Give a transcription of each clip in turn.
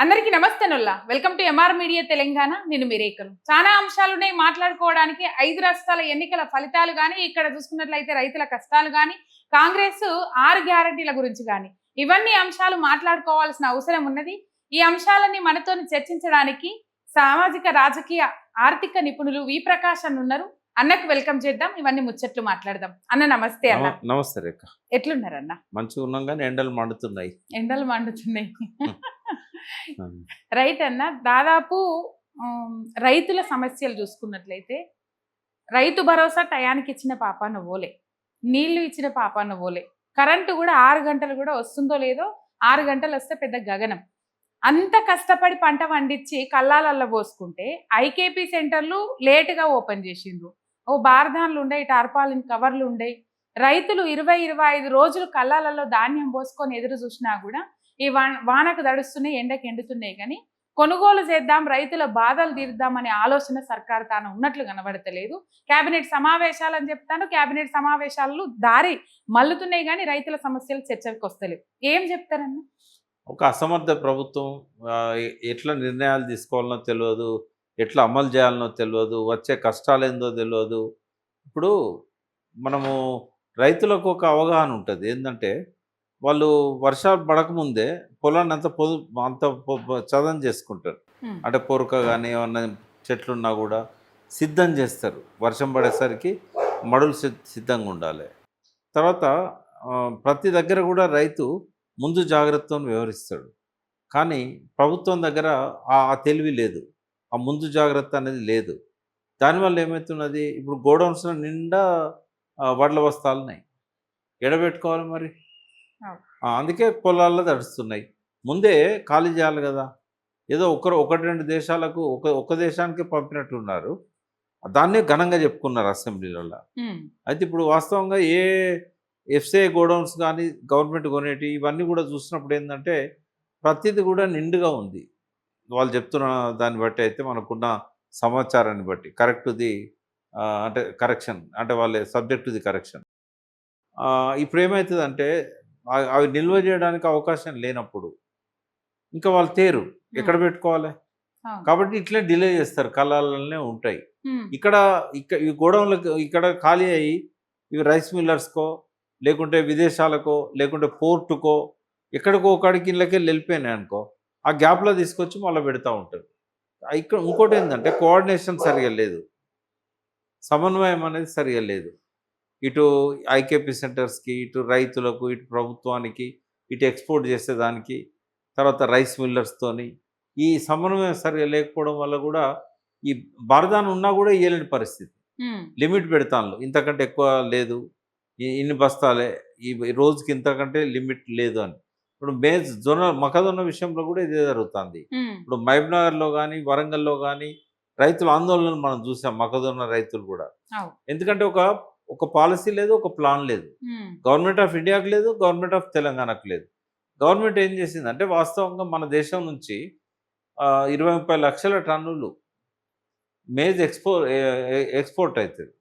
అందరికీ నమస్తే నుల్లా welcome to MR media Telangana. నేను మీ రేఖను. చాలా అంశాలున్నాయి మాట్లాడుకోవడానికి. 5 రాష్ట్రాల ఎన్నికల ఫలితాలు కానీ, ఇక్కడ చూసుకున్నట్లయితే రైతుల కష్టాలు కానీ, కాంగ్రెస్ 6 గ్యారంటీల గురించి కానీ, ఇవన్నీ అంశాలు మాట్లాడుకోవాల్సిన అవసరం ఉన్నది. ఈ అంశాలన్నీ మనతో చర్చించడానికి సామాజిక రాజకీయ ఆర్థిక నిపుణులు వి ప్రకాష్ అన్న ఉన్నారు. అన్నకు వెల్కమ్ చేద్దాం, ఇవన్నీ ముచ్చట్లు మాట్లాడదాం. అన్న నమస్తే. అన్న నమస్తే రేఖ. ఎట్లున్నారు అన్న? మంచిగా ఉన్నాం కానీ ఎండలు మండుతున్నాయి. ఎండలు మండుతున్నాయి. రైట్ అన్న. దాదాపు రైతుల సమస్యలు చూసుకున్నట్లయితే రైతు భరోసా టయానికి ఇచ్చిన పాపాన ఓలే, నీళ్లు ఇచ్చిన పాపాన ఓలే, కరెంటు కూడా 6 గంటలు కూడా వస్తుందో లేదో, 6 గంటలు వస్తే పెద్ద గగనం. అంత కష్టపడి పంట పండించి కల్లాలల్లో పోసుకుంటే ఐకేపీ సెంటర్లు లేటుగా ఓపెన్ చేసిండ్రు. ఓ బార్దాన్లు ఉండే, టార్పాలిన్ కవర్లు ఉండే, రైతులు 20-25 రోజులు కల్లాలలో ధాన్యం పోసుకొని ఎదురు చూసినా కూడా ఈ వానకు దడుస్తున్నాయి, ఎండకు ఎండుతున్నాయి, కానీ కొనుగోలు చేద్దాం, రైతుల బాధలు తీర్దామనే ఆలోచన సర్కారు తాను ఉన్నట్లు కనబడతలేదు. కేబినెట్ సమావేశాలు అని చెప్తాను, కేబినెట్ సమావేశాలు దారి మల్లుతున్నాయి కానీ రైతుల సమస్యలు చర్చకు వస్తలేవు. ఏం చెప్తారన్న? ఒక అసమర్థ ప్రభుత్వం ఎట్లా నిర్ణయాలు తీసుకోవాలనో తెలియదు, ఎట్లా అమలు చేయాలనో తెలియదు, వచ్చే కష్టాలు ఏందో తెలియదు. ఇప్పుడు మనము రైతులకు ఒక అవగాహన ఉంటుంది. ఏంటంటే వాళ్ళు వర్షాలు పడకముందే పొలాన్ని అంత చదం చేసుకుంటారు. అంటే పొరక కానీ ఏమన్నా చెట్లున్నా కూడా సిద్ధం చేస్తారు. వర్షం పడేసరికి మడులు సిద్ధంగా ఉండాలి. తర్వాత ప్రతి దగ్గర కూడా రైతు ముందు జాగ్రత్తను వ్యవహరిస్తాడు. కానీ ప్రభుత్వం దగ్గర ఆ తెలివి లేదు, ఆ ముందు జాగ్రత్త అనేది లేదు. దానివల్ల ఏమవుతున్నది, ఇప్పుడు గోడౌన్స్లో నిండా వడ్ల బస్తాలున్నాయి, ఎడబెట్టుకోవాలి మరి. అందుకే పొలాల్లో తడుస్తున్నాయి. ముందే ఖాళీ చేయాలి కదా. ఏదో 1-2 దేశాలకు ఒక దేశానికి పంపినట్టున్నారు, దాన్నే ఘనంగా చెప్పుకున్నారు అసెంబ్లీలలో. అయితే ఇప్పుడు వాస్తవంగా ఏ ఎఫ్సిఐ గోడౌన్స్ కానీ గవర్నమెంట్ కొనేటి ఇవన్నీ కూడా చూసినప్పుడు ఏంటంటే ప్రతిదీ కూడా నిండుగా ఉంది. వాళ్ళు చెప్తున్న దాన్ని బట్టి అయితే, మనకున్న సమాచారాన్ని బట్టి అంటే కరెక్షన్ అంటే వాళ్ళే సబ్జెక్ట్ టు ది కరెక్షన్. ఇప్పుడు ఏమవుతుందంటే అవి నిల్వ చేయడానికి అవకాశం లేనప్పుడు ఇంకా వాళ్ళు తేరు ఎక్కడ పెట్టుకోవాలి. కాబట్టి ఇట్లే డిలే చేస్తారు, కళ్ళాలనే ఉంటాయి. ఇక్కడ ఈ గోడౌన్లకు ఇక్కడ ఖాళీ అయ్యి ఇవి రైస్ మిల్లర్స్కో, లేకుంటే విదేశాలకో, లేకుంటే పోర్టుకో, ఎక్కడికో ఒకడికి ఇళ్ళకి వెళ్ళిపోయినాయి అనుకో, ఆ గ్యాప్లో తీసుకొచ్చి మళ్ళీ పెడతా ఉంటారు. ఇక్కడ ఇంకోటి ఏంటంటే కోఆర్డినేషన్ సరిగా లేదు, సమన్వయం అనేది సరిగా లేదు. ఇటు ఐకేపీ సెంటర్స్కి, ఇటు రైతులకు, ఇటు ప్రభుత్వానికి, ఇటు ఎక్స్పోర్ట్ చేసేదానికి, తర్వాత రైస్ మిల్లర్స్తోని ఈ సమన్వయం సరిగా లేకపోవడం వల్ల కూడా ఈ బారదాన ఉన్నా కూడా ఇయ్యలేని పరిస్థితి. లిమిట్ పెడతాను, ఇంతకంటే ఎక్కువ లేదు, ఇన్ని బస్తాలే, ఈ రోజుకి ఇంతకంటే లిమిట్ లేదు అని. ఇప్పుడు మొక్కజొన్న విషయంలో కూడా ఇదే జరుగుతుంది. ఇప్పుడు మహబూబ్నగర్లో కానీ వరంగల్లో కానీ రైతుల ఆందోళనలు మనం చూసాం, మొక్కజొన్న రైతులు కూడా. ఎందుకంటే ఒక పాలసీ లేదు, ఒక ప్లాన్ లేదు. గవర్నమెంట్ ఆఫ్ ఇండియాకు లేదు, గవర్నమెంట్ ఆఫ్ తెలంగాణకు లేదు. గవర్నమెంట్ ఏం చేసిందంటే వాస్తవంగా మన దేశం నుంచి 20-30 లక్షల టన్నులు మేజ్ ఎక్స్పోర్ట్ అవుతుంది,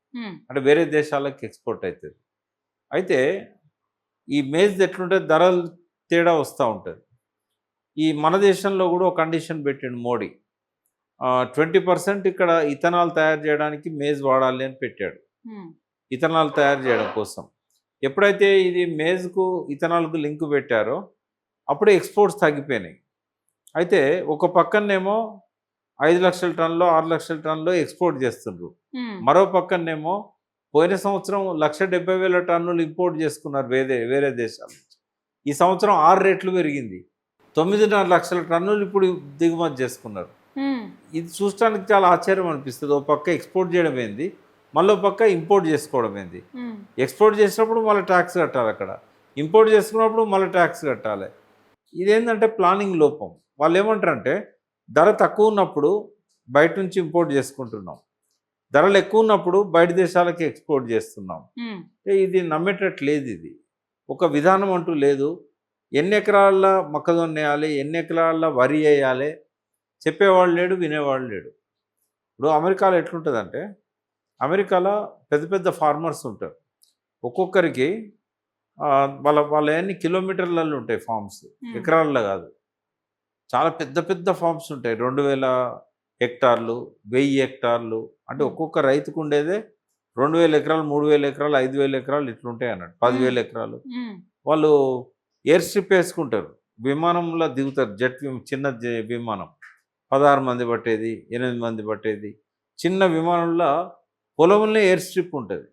అంటే వేరే దేశాలకు ఎక్స్పోర్ట్ అవుతుంది. అయితే ఈ మేజ్ ఎట్లుంటే ధరలు తేడా వస్తూ ఉంటుంది. ఈ మన దేశంలో కూడా ఒక కండిషన్ పెట్టిండు మోడీ, 20% ఇక్కడ ఇథనాల్ తయారు చేయడానికి మేజ్ వాడాలి అని పెట్టాడు, ఇథనాల్ తయారు చేయడం కోసం. ఎప్పుడైతే ఇది మేజ్కు ఇథనాల్కు లింక్ పెట్టారో అప్పుడే ఎక్స్పోర్ట్స్ తగ్గిపోయినాయి. అయితే ఒక పక్కనేమో 5 లక్షల టన్నులో 6 లక్షల టన్నులో ఎక్స్పోర్ట్ చేస్తుండ్రు, మరో పక్కనేమో పోయిన సంవత్సరం 1,70,000 టన్నులు ఇంపోర్ట్ చేసుకున్నారు వేరే దేశాల నుంచి. ఈ సంవత్సరం 6 రెట్లు పెరిగింది, 9.5 లక్షల టన్నులు ఇప్పుడు దిగుమతి చేసుకున్నారు. ఇది చూడటానికి చాలా ఆశ్చర్యం అనిపిస్తుంది. ఒక పక్క ఎక్స్పోర్ట్ చేయడం ఏంది, మళ్ళీ పక్క ఇంపోర్ట్ చేసుకోవడం ఏంది. ఎక్స్పోర్ట్ చేసినప్పుడు మళ్ళీ ట్యాక్స్ కట్టాలి, అక్కడ ఇంపోర్ట్ చేసుకున్నప్పుడు మళ్ళీ ట్యాక్స్ కట్టాలి. ఇదేంటంటే ప్లానింగ్ లోపం. వాళ్ళు ఏమంటారంటే ధర తక్కువ ఉన్నప్పుడు బయట నుంచి ఇంపోర్ట్ చేసుకుంటున్నాం, ధరలు ఎక్కువ ఉన్నప్పుడు బయట దేశాలకి ఎక్స్పోర్ట్ చేస్తున్నాం. ఇది నమ్మేటట్లేదు. ఇది ఒక విధానం అంటూ లేదు. ఎన్ని ఎకరాల మొక్కజొన్న వేయాలి, ఎన్ని ఎకరాల వరి వేయాలి చెప్పేవాళ్ళు లేడు, వినేవాళ్ళు లేడు. ఇప్పుడు అమెరికాలో ఎట్లుంటుందంటే, అమెరికాలో పెద్ద పెద్ద ఫార్మర్స్ ఉంటారు, ఒక్కొక్కరికి వాళ్ళ ఎన్ని కిలోమీటర్లలో ఉంటాయి ఫార్మ్స్, ఎకరాల్లో కాదు. చాలా పెద్ద పెద్ద ఫార్మ్స్ ఉంటాయి. 2000 హెక్టార్లు, 1000 హెక్టార్లు. అంటే హ్మ్. ఒక్కొక్క రైతుకు ఉండేదే 2000 ఎకరాలు, 3000 ఎకరాలు, 5000 ఎకరాలు ఇట్లుంటాయి అన్నట్టు. హ్మ్. 10,000 ఎకరాలు. హ్మ్. వాళ్ళు ఎయిర్ స్ట్రిప్ వేసుకుంటారు. విమానంలో దిగుతారు. చిన్న విమానం. 16 మంది పట్టేది, 8 మంది పట్టేది. చిన్న విమానంలో పొలంలో ఎయిర్ స్ట్రిప్ ఉంటది.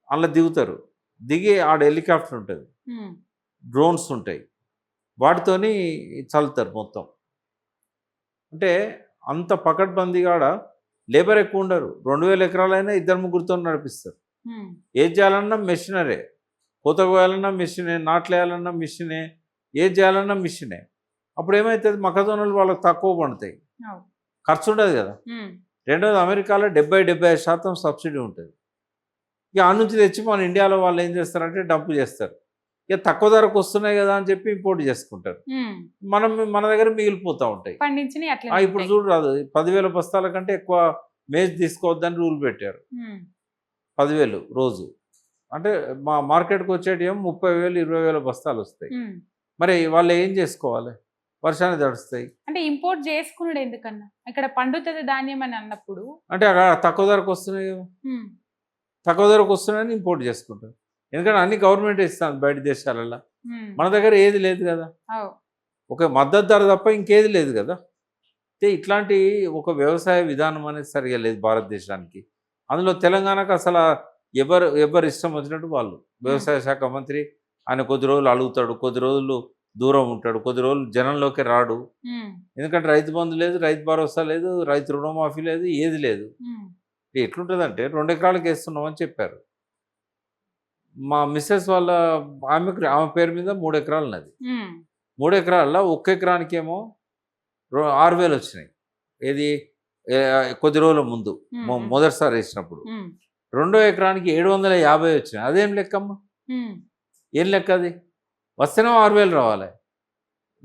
అందులో దిగుతారు. దిగి ఆడ హెలికాప్టర్ ఉంటది. హ్మ్. డ్రోన్స్ ఉంటాయి. వాటితోని చల్లుతారు మొత్తం. అంటే అంత పకడ్బందీగా ఆడ లేబర్ ఎక్కువ ఉండరు. 2000 ఎకరాలైనా ఇద్దరు ముగ్గురితోని నడిపిస్తారు. హ్మ్. ఏది చేయాలన్నా మెషినరే. కోత కోయాలన్నా మెషినే, నాట్లేయాలన్నా మెషినే, ఏది చేయాలన్నా మెషినే. అప్పుడేమైతది మొక్కజొన్నలు వాళ్ళకి తక్కువ పండుతాయి. అవును. ఖర్చు ఉండదు కదా! హ్మ్. రెండోది అమెరికాలో 70-75% సబ్సిడీ ఉంటది. ఇక ఆడ నుంచి తెచ్చి మన ఇండియాలో వాళ్ళు ఏం చేస్తారంటే డంప్ చేస్తారు. ఇక తక్కువ ధరకు వస్తున్నాయి కదా అని చెప్పి ఇంపోర్ట్ చేసుకుంటారు. హ్మ్. మన దగ్గర మిగిలిపోతా ఉంటాయి. పండించినయి అట్లనే ఇప్పుడు ఉంటాయి. చూడు రాదు 10,000 బస్తాల కంటే ఎక్కువ మేజ్ తీసుకోవద్దని రూల్ పెట్టారు. హ్మ్. 10,000 రోజు. అంటే మార్కెట్‌కి వచ్చేటివేమో 30,000, 20,000 బస్తాలు వస్తాయి. హ్మ్. మరి వాళ్ళు ఏం చేసుకోవాలి? వర్షానికి తడుస్తాయి. అంటే ఇంపోర్ట్ చేసుకునుడు ఎందుకన్నా? ఇక్కడ పండుతది ధాన్యం అని అన్నప్పుడు అంటే అక్కడ తక్కువ ధరకు వస్తున్నాయి కదా! హ్మ్. తక్కువ ధరకు వస్తున్నాయని ఇంపోర్ట్ చేసుకుంటారు. ఎందుకంటే అన్ని గవర్నమెంటే ఇస్తాంది బయట దేశాలల్ల. హ్మ్. మన దగ్గర ఏది లేదు కదా! అవు. ఒక మద్దతు ధర తప్ప ఇంకేది లేదు కదా! అయితే ఇట్లాంటి ఒక వ్యవసాయ విధానం అనేది సరిగ్గా లేదు భారతదేశానికి. అందులో తెలంగాణకు అసల ఎవరు ఇష్టం వచ్చినట్టు వాళ్ళు. హ్మ్. వ్యవసాయ శాఖ మంత్రి ఆయన కొద్ది రోజులు అలుగుతాడు. కొద్ది రోజులు దూరం ఉంటాడు. కొద్ది రోజులు జనంలోకి రాడు. హ్మ్. ఎందుకంటే రైతు బంధు లేదు, రైతు భరోసా లేదు, రైతు రుణమాఫీ లేదు, ఏది లేదు. హ్మ్. ఎట్లుంటదంటే 2 ఎకరాలకి ఏస్తున్నామని చెప్పారు. మా మిసెస్ వాళ్ళ ఆమె పేరు మీద 3 ఎకరాలున్నది. హ్మ్. 3 ఎకరాల్లో ఒక్క ఎకరానికేమో 6,000 వచ్చినాయి. ఏది కొద్ది రోజుల ముందు హ్మ్. హ్మ్. మొదటిసారి ఏసినప్పుడు. హ్మ్. రెండో ఎకరానికి 750 వచ్చినాయి. అదేం లెక్కమ్మ? హ్మ్. ఏం లెక్క అది? వస్తేనేమో 6,000 రావాలి.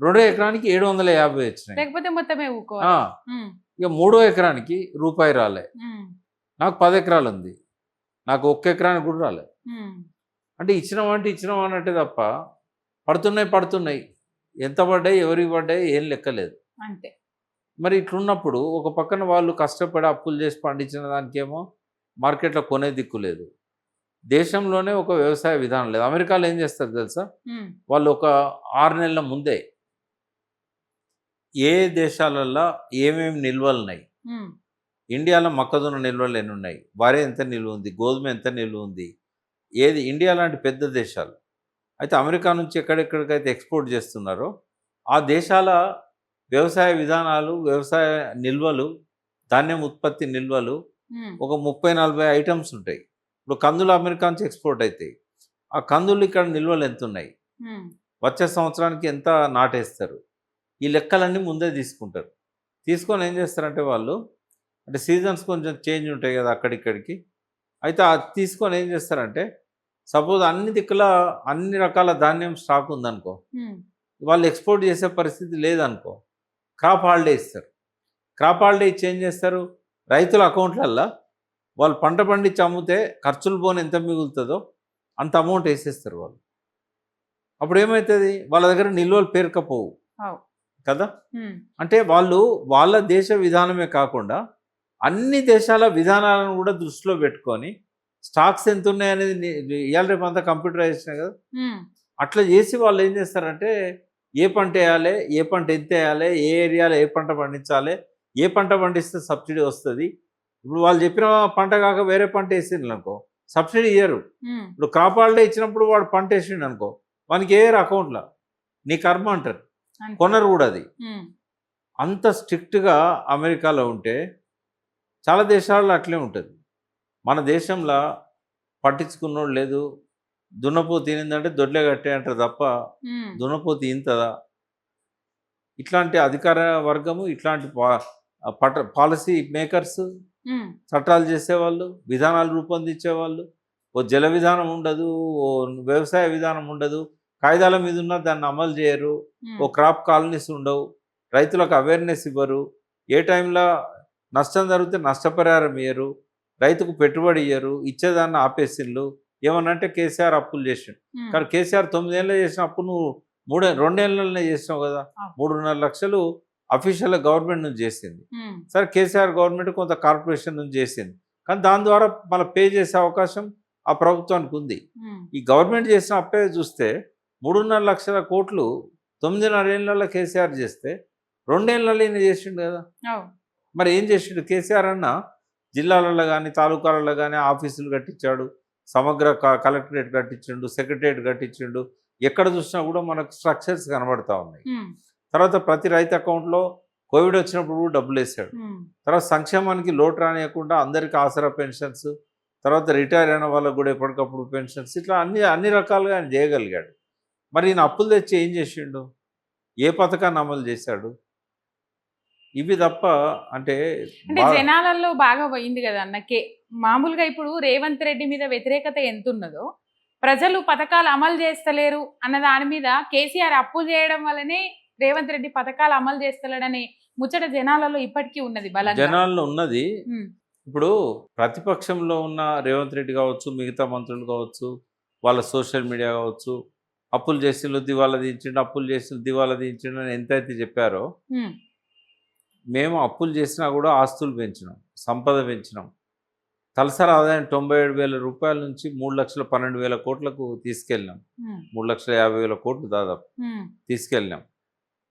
రెండో ఎకరానికి 750 వచ్చినాయి. లేకపోతే మొత్తమే ఆ! ఊకోవాలి. హ్మ్. ఇక మూడో ఎకరానికి రూపాయి రాలే. హ్మ్. నాకు 10 ఎకరాలుంది. నాకు ఒక్క ఎకరానికి కూడా రాలే. హ్మ్. అంటే ఇచ్చినామంటే ఇచ్చినాం అన్నట్టే తప్ప పడుతున్నాయి. ఎంత పడ్డాయి? ఎవరికి పడ్డాయి? ఏం లెక్కలేదు. అంతే. మరి ఇట్లున్నప్పుడు ఒక పక్కన వాళ్ళు కష్టపడి అప్పులు చేసి పండించిన దానికేమో మార్కెట్‌లో కొనే దిక్కు లేదు. దేశంలోనే ఒక వ్యవసాయ విధానం లేదు. అమెరికాలో ఏం చేస్తారు తెలుసా? హ్మ్. వాళ్ళు ఒక 6 నెలల ముందే ఏ దేశాలల్ల ఏమేమి నిల్వలున్నాయి? హ్మ్. ఇండియాలో మొక్కజొన్న నిల్వలు ఎన్నున్నాయి? వరి ఎంత నిల్వ ఉంది? గోధుమ ఎంత నిల్వ ఉంది? ఏది ఇండియా లాంటి పెద్ద దేశాలు. అయితే అమెరికా నుంచి ఎక్కడెక్కడికైతే ఎక్స్‌పోర్ట్ చేస్తున్నారో, ఆ దేశాల వ్యవసాయ విధానాలు, వ్యవసాయ నిల్వలు, ధాన్యం ఉత్పత్తి నిల్వలు హ్మ్. ఒక 30, 40 ఐటెమ్స్ ఉంటాయి. ఇప్పుడు కందులు అమెరికా నుంచి ఎక్స్‌పోర్ట్ అయితాయి. ఆ కందులు ఇక్కడ నిల్వలు ఎంతున్నయి? హ్మ్. వచ్చే సంవత్సరానికి ఎంత నాటేస్తారు? ఈ లెక్కలన్నీ ముందే తీసుకుంటారు. తీసుకొని ఏం చేస్తారంటే వాళ్ళు, అంటే సీజన్స్ కొంచెం చేంజ్ ఉంటాయి కదా! అక్కడిక్కడికి. అయితే అది తీసుకొని ఏం చేస్తారంటే, సపోజ్ అన్ని దిక్కులా అన్ని రకాల ధాన్యం స్టాక్ ఉందనుకో, హ్మ్. వాళ్ళు ఎక్స్‌పోర్ట్ చేసే పరిస్థితి లేదనుకో, క్రాప్ హాలిడే ఇస్తారు. క్రాప్ హాలిడే ఇచ్చి ఏం చేస్తారు? రైతుల అకౌంట్లల్ల వాళ్ళు పంట పండించి అమ్మితే ఖర్చులు పోను ఎంత మిగులుతదో అంత అమౌంట్ ఏసేస్తారు వాళ్ళు. అప్పుడేమైతది? వాళ్ళ దగ్గర నిల్వలు పేరుకపోవు అవు. కదా! హ్మ్. అంటే వాళ్ళు వాళ్ళ దేశ విధానమే కాకుండా అన్ని దేశాల విధానాలను కూడా దృష్టిలో పెట్టుకొని స్టాక్స్ ఎంతున్నాయనేది ఇయాల రేపంతా కంప్యూటరైజేషనే కదా! హ్మ్. అట్లా చేసి వాళ్ళు ఏం చేస్తారంటే ఏ పంట ఏయాలే? ఏ పంట ఎంతేయాలే? ఏ ఏరియాలో ఏ పంట పండించాలే? ఏ పంట పండిస్తే సబ్సిడీ వస్తది? ఇప్పుడు వాళ్ళు చెప్పిన పంట కాక వేరే పంట ఏసిండ్రనుకో సబ్సిడీ ఇయ్యరు. హ్మ్. ఇప్పుడు క్రాప్ హాలిడే ఇచ్చినప్పుడు వాడు పంట ఏసిండనుకో వానికి ఎయ్యరు అకౌంట్‌ల. నీ కర్మ అంటారు. అంతే. కొనరు కూడా అది. హ్మ్. అంత స్ట్రిక్ట్‌గా అమెరికాలో ఉంటే చాలా దేశాల్లో అట్లే ఉంటది. మన దేశంలో పట్టించుకున్నోడు లేదు. దున్నపోతు ఈనిందంటే దొడ్లే కట్టే అంటారు తప్ప హ్మ్. దున్నపోతు ఈనుతదా? ఇట్లాంటి అధికార వర్గము, ఇట్లాంటి పాలసీ మేకర్స్, హ్మ్. చట్టాలు చేసేవాళ్ళు, విధానాలు రూపొందించేవాళ్ళు, ఓ జల విధానం ఉండదు, ఓ వ్యవసాయ విధానం ఉండదు. కాగితాల మీద ఉన్న దాన్ని అమలు చేయరు. ఓ హ్మ్. క్రాప్ కాలనీస్ ఉండవు. రైతులకు అవేర్‌నెస్ ఇవ్వరు. ఏ టైంలో నష్టం జరిగితే నష్టపరిహారం ఇయ్యరు. రైతుకు పెట్టుబడి ఇయ్యరు. ఇచ్చేదాన్ని ఆపేసిన్లు. ఏమనంటే కేసీఆర్ అప్పులు చేసిండు. హ్మ్. కానీ కేసీఆర్ 9 ఏళ్ళు చేసిన అప్పు నువ్వు రెండేళ్లనే చేసినావు కదా. అవును. 3.5 లక్షలు అఫీషియల్ గవర్నమెంట్ నుంచి చేసింది. ఉమ్, సరే కేసీఆర్ గవర్నమెంట్ కొంత కార్పొరేషన్ నుంచి చేసింది, కానీ దాని ద్వారా మళ్ళీ పే చేసే అవకాశం ఆ ప్రభుత్వానికి ఉంది. ఉమ్, ఈ గవర్నమెంట్ చేసిన అప్పే చూస్తే 3.5 లక్షల కోట్లు 9.5 ఏళ్ళలో కేసీఆర్ చేస్తే 2 ఏళ్ళలో ఈయన చేసిండు కదా. అవును. మరి ఏం చేసిండు కేసీఆర్ అన్న? జిల్లాలలో కానీ తాలూకాలలో కానీ ఆఫీసులు కట్టించాడు, సమగ్ర కలెక్టరేట్ కట్టించిండు, సెక్రటరేట్ కట్టించిండు. ఎక్కడ చూసినా కూడా మనకు స్ట్రక్చర్స్ కనబడతా ఉన్నాయి. ఉమ్, తర్వాత ప్రతి రైతు అకౌంట్లో కోవిడ్ వచ్చినప్పుడు కూడా డబ్బులు వేసాడు. ఉమ్, తర్వాత సంక్షేమానికి లోటు రానియకుండా అందరికీ ఆసరా పెన్షన్స్, తర్వాత రిటైర్ అయిన వాళ్ళకు కూడా ఎప్పటికప్పుడు పెన్షన్స్, ఇట్లా అన్ని రకాలుగా ఆయన చేయగలిగాడు. మరి ఈయన అప్పులు తెచ్చి ఏం చేసిండు? ఏ పథకాన్ని అమలు చేశాడు? ఇవి తప్ప అంటే అంటే జనాలలో బాగా పోయింది కదా అన్నకే. మామూలుగా ఇప్పుడు రేవంత్ రెడ్డి మీద వ్యతిరేకత ఎంత ఉన్నదో, ప్రజలు పథకాలు అమలు చేస్తలేరు అన్న దాని మీద కేసీఆర్ అప్పు చేయడం వల్లనే రేవంత్ రెడ్డి పథకాలు అమలు చేస్తలేడని ముచ్చట జనాలలో ఇప్పటికీ ఉన్నది బలంగా. జనాల్లో ఉన్నది. ఉమ్, ఇప్పుడు ప్రతిపక్షంలో ఉన్న రేవంత్ రెడ్డి కావచ్చు, మిగతా మంత్రులు కావచ్చు, వాళ్ళ సోషల్ మీడియా కావచ్చు, అప్పులు చేసిండు దివాలా తీయించిండు, అప్పులు చేసిండు దివాలా తీయించిండు అని ఎంతైతే చెప్పారో, ఉమ్, మేము అప్పులు చేసినా కూడా ఆస్తులు పెంచినాం, సంపద పెంచినాం. తలసరి ఆదాయం 97,000 రూపాయల నుంచి 3,12,000 కోట్లకు తీసుకెళ్ళినాం. ఉమ్, 3,50,000 కోట్లు దాదాపు ఉమ్, తీసుకెళ్ళినాం.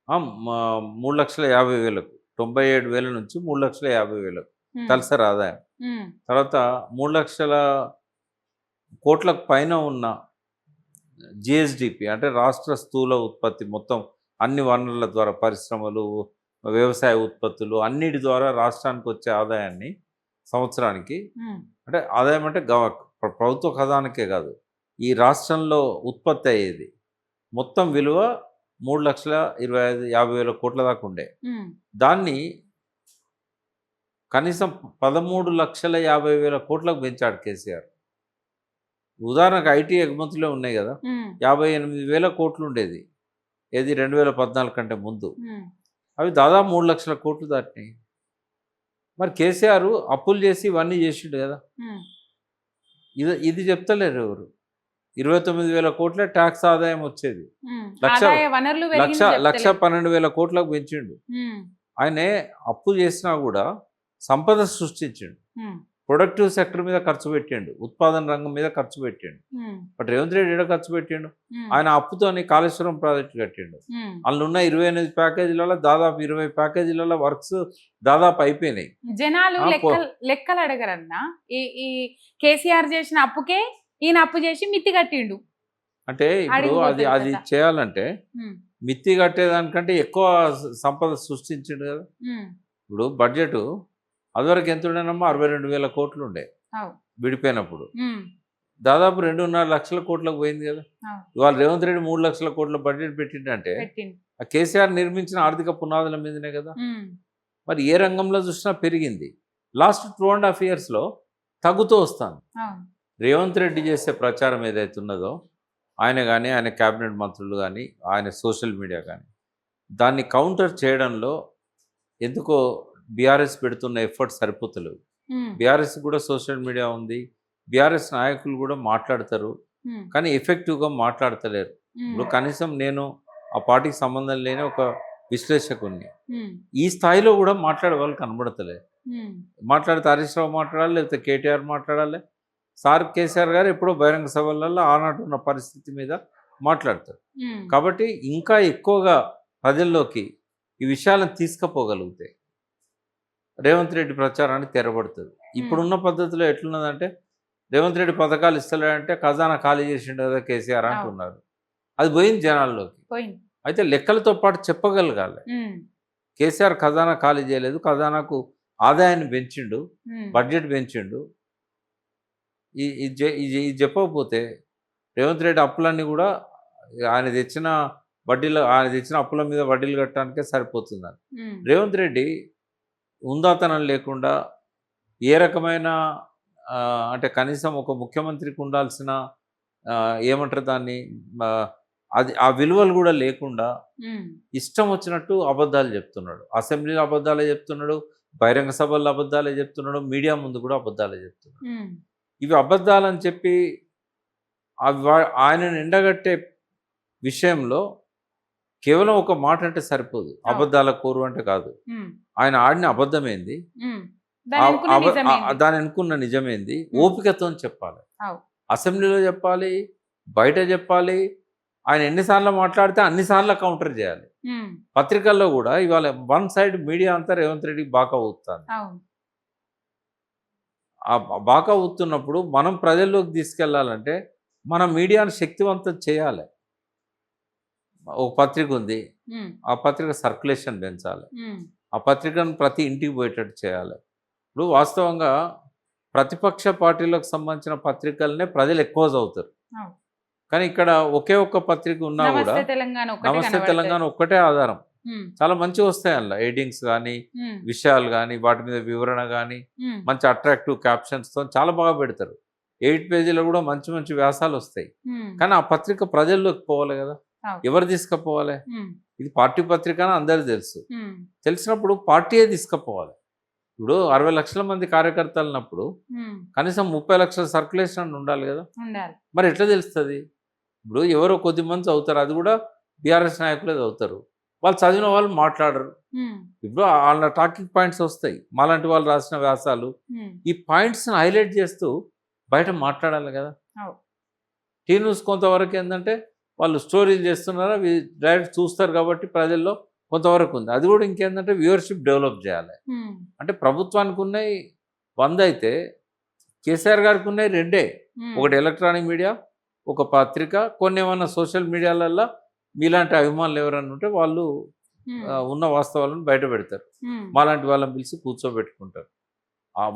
3,50,000 97,000 నుంచి 3,50,000 ఉమ్, తలసరి ఆదాయం. ఉమ్, తర్వాత 3 లక్షల కోట్లకు పైన ఉన్న జిఎస్డిపి అంటే రాష్ట్ర స్థూల ఉత్పత్తి మొత్తం అన్ని వనరుల ద్వారా, పరిశ్రమలు, వ్యవసాయ ఉత్పత్తులు అన్నిటి ద్వారా రాష్ట్రానికి వచ్చే ఆదాయాన్ని సంవత్సరానికి, ఉమ్, అంటే ఆదాయం అంటే ప్రభుత్వ ఖజానాకే కాదు, ఈ రాష్ట్రంలో ఉత్పత్తి అయ్యేది మొత్తం విలువ 3,25,50,000 కోట్ల దాకా ఉండే. ఉమ్, దాన్ని కనీసం 13,50,000 కోట్లకు పెంచాడు కేసీఆర్. ఉదాహరణకు ఐటీ ఎగుమతులే ఉన్నాయి కదా, ఉమ్, 58,000 కోట్లు ఉండేది ఏది 2014 కంటే ముందు. ఉమ్, అవి దాదాపు 3 లక్షల కోట్లు దాటినాయి. మరి కేసీఆర్ అప్పులు చేసి ఇవన్నీ చేసిండు కదా. ఉమ్, ఇది చెప్తలేరు ఎవరు. 29,000 కోట్ల ట్యాక్స్ ఆదాయం వచ్చేది, ఉమ్, లక్ష- ఆదాయ వనరులు పెరిగింది చెప్తలేరు. 1,12,000 కోట్లకు పెంచిండు. ఉమ్, ఆయనే అప్పు చేసినా కూడా సంపద సృష్టించిండు, ఉమ్, ప్రొడక్టివ్ సెక్టర్ మీద ఖర్చు పెట్టిండు, ఉత్పాదన రంగం మీద ఖర్చు పెట్టిండు. ఉమ్, బట్ రేవంత్ రెడ్డి ఏడ ఖర్చు పెట్టిండు? ఉమ్, ఆయన అప్పుతోని కాళేశ్వరం ప్రాజెక్టు కట్టిండు. ఉమ్. అందులో ఉన్న 28 ప్యాకేజీలలో దాదాపు 20 ప్యాకేజీలలో వర్క్స్ దాదాపు అయిపోయినాయి. జనాలు ఆ, లెక్కలు అడగరన్నా. ఈ కేసీఆర్ చేసిన అప్పుకే ఈయన అప్పు చేసి మిత్తి కట్టిండు. అంటే ఇప్పుడు అడిగిపోతుంది అది కదా. చేయాలంటే ఉమ్, మిత్తి కట్టేదానికంటే ఎక్కువ సంపద సృష్టించిండు కదా. ఉమ్, ఇప్పుడు బడ్జెట్ అదివరకు ఎంత ఉండేనమ్మా? 62,000 కోట్లు ఉండే అవు. విడిపోయినప్పుడు. ఉమ్, దాదాపు 2.5 లక్షల కోట్లకు పోయింది కదా. అవు. ఇవాళ రేవంత్ రెడ్డి 3 లక్షల కోట్ల బడ్జెట్ పెట్టిండంటే పెట్టిండు. ఆ కేసీఆర్ నిర్మించిన ఆర్థిక పునాదుల మీదనే కదా. ఉమ్, మరి ఏ రంగంలో చూసినా పెరిగింది. లాస్ట్ 2.5 ఇయర్స్లో తగ్గుతూ వస్తాను. అవును. రేవంత్ రెడ్డి చేసే ప్రచారం ఏదైతే ఉన్నదో, ఆయన కానీ ఆయన క్యాబినెట్ మంత్రులు కానీ ఆయన సోషల్ మీడియా కానీ దాన్ని కౌంటర్ చేయడంలో ఎందుకో బీఆర్ఎస్ పెడుతున్న ఎఫర్ట్ సరిపోతలేవు. ఉమ్, బీఆర్ఎస్ కూడా సోషల్ మీడియా ఉంది, బీఆర్ఎస్ నాయకులు కూడా మాట్లాడతారు, ఉమ్, కానీ ఎఫెక్టివ్గా మాట్లాడతలేరు. ఉమ్, ఇప్పుడు కనీసం నేను ఆ పార్టీకి సంబంధం లేని ఒక విశ్లేషకుని, ఉమ్, ఈ స్థాయిలో కూడా మాట్లాడే వాళ్ళు కనబడతలేదు. ఉమ్, మాట్లాడితే హరీష్ రావు మాట్లాడాలి, లేకపోతే కేటీఆర్ మాట్లాడాలి. సార్ కేసీఆర్ గారు ఎప్పుడో బహిరంగ సభలలో ఆనాటి ఉన్న పరిస్థితి మీద మాట్లాడతారు. ఉమ్, కాబట్టి ఇంకా ఎక్కువగా ప్రజల్లోకి ఈ విషయాలను తీసుకుపోగలిగితే రేవంత్ రెడ్డి ప్రచారాన్ని తెరబడుతుంది. ఇప్పుడున్న పద్ధతిలో ఎట్లున్నదంటే, రేవంత్ రెడ్డి పథకాలు ఇస్తలేడంటే ఖజానా ఖాళీ చేసిండు కదా కేసీఆర్ అంటున్నారు. అది పోయింది జనాల్లోకి. పోయింది. అయితే లెక్కలతో పాటు చెప్పగలగాలి. ఉమ్, కేసీఆర్ ఖజానా ఖాళీ చేయలేదు, ఖజానాకు ఆదాయాన్ని పెంచిండు, ఉమ్, బడ్జెట్ పెంచిండు. ఇది చెప్పకపోతే రేవంత్ రెడ్డి అప్పులన్నీ కూడా ఆయన తెచ్చిన అప్పుల మీద వడ్డీలు కట్టడానికే సరిపోతుందని. ఉమ్, రేవంత్ రెడ్డి ఉందాతనం లేకుండా ఏ రకమైన అంటే కనీసం ఒక ముఖ్యమంత్రికి ఉండాల్సిన ఏమంటారు దాన్ని, ఆ విలువలు కూడా లేకుండా ఉమ్, ఇష్టం వచ్చినట్టు అబద్ధాలు చెప్తున్నాడు. అసెంబ్లీలో అబద్ధాలే చెప్తున్నాడు, బహిరంగ సభల్లో అబద్ధాలే చెప్తున్నాడు, మీడియా ముందు కూడా అబద్ధాలే చెప్తున్నాడు. ఉమ్, ఇవి అబద్ధాలని చెప్పి ఆయనను ఎండగట్టే విషయంలో కేవలం ఒక మాట అంటే సరిపోదు. అబద్ధాల కోరు అంటే కాదు. ఉమ్, ఆయన ఆడిన అబద్ధమేంది, ఉమ్. దాని అనుకున్న నిజమేంది? దాని అనుకున్న నిజమేంది, ఉమ్. ఓపికతో చెప్పాలి. అవు. అసెంబ్లీలో చెప్పాలి, బయట చెప్పాలి. ఆయన ఎన్నిసార్లు మాట్లాడితే అన్నిసార్లు కౌంటర్ చేయాలి. ఉమ్, పత్రికల్లో కూడా ఇవాళ వన్ సైడ్ మీడియా అంతా రేవంత్ రెడ్డి బాగా ఊపుతాను. అవును. ఆ బాగా ఊతున్నప్పుడు మనం ప్రజల్లోకి తీసుకెళ్లాలంటే మన మీడియాను శక్తివంతం చేయాలి. ఒక పత్రిక ఉంది, ఉమ్, ఆ పత్రిక సర్క్యులేషన్ పెంచాలి. ఉమ్, ఆ పత్రికను ప్రతి ఇంటికి పోయేటట్టు చేయాలి. ఇప్పుడు వాస్తవంగా ప్రతిపక్ష పార్టీలకు సంబంధించిన పత్రికలనే ప్రజలు ఎక్కువ చదువుతారు. అవు. కానీ ఇక్కడ ఒకే ఒక్క పత్రిక ఉన్నా కూడా నమస్తే తెలంగాణ ఒకటే నమస్తే కనబడుతది. తెలంగాణ ఒక్కటే ఆధారం. ఉమ్, చాలా మంచిగా వస్తాయి అందులో ఎడిటింగ్స్ కానీ, ఉమ్, విషయాలు కానీ, వాటి మీద వివరణ కానీ, ఉమ్, మంచి అట్రాక్టివ్ క్యాప్షన్స్తో చాలా బాగా పెడతారు. 8 పేజీలో కూడా మంచి మంచి వ్యాసాలు వస్తాయి. ఉమ్, కానీ ఆ పత్రిక ప్రజల్లోకి పోవాలి కదా, అవు. ఎవరు తీసుకుపోవాలి? ఉమ్, ఇది పార్టీ పత్రిక అని అందరికీ తెలుసు. ఉమ్, తెలిసినప్పుడు పార్టీయే తీసుకుపోవాలి. ఇప్పుడు 60 లక్షల మంది కార్యకర్తలు ఉన్నప్పుడు ఉమ్, కనీసం 30 లక్షల సర్క్యులేషన్ ఉండాలి కదా. ఉండాలి. మరి ఎట్లా తెలుస్తుంది? ఇప్పుడు ఎవరో కొద్ది మంది చదువుతారు, అది కూడా బీఆర్ఎస్ నాయకులే చదువుతారు. వాళ్ళు చదివిన వాళ్ళు మాట్లాడరు. ఉమ్, ఇప్పుడు వాళ్ళ టాకింగ్ పాయింట్స్ వస్తాయి, మాలాంటి వాళ్ళు రాసిన వ్యాసాలు. ఉమ్, ఈ పాయింట్స్ని హైలైట్ చేస్తూ బయట మాట్లాడాలి కదా. అవు. టీ న్యూస్ కొంతవరకు ఏంటంటే వాళ్ళు స్టోరీలు చేస్తున్నారా, డైరెక్ట్ చూస్తారు కాబట్టి ప్రజల్లో కొంతవరకు ఉంది. అది కూడా ఇంకేంటంటే వ్యూవర్షిప్ డెవలప్ చేయాలి. ఉమ్, అంటే ప్రభుత్వానికి ఉన్నాయి 100 అయితే కేసీఆర్ గారికి ఉన్నాయి 2. ఉమ్, ఒకటి ఎలక్ట్రానిక్ మీడియా, ఒక పత్రిక, కొన్ని ఏమన్నా సోషల్ మీడియాలల్లో మీలాంటి అభిమానులు ఎవరన్నా ఉంటే వాళ్ళు ఉమ్, ఉన్న వాస్తవాలను బయట పెడతారు. ఉమ్, మాలాంటి వాళ్ళని పిలిచి కూర్చోబెట్టుకుంటారు.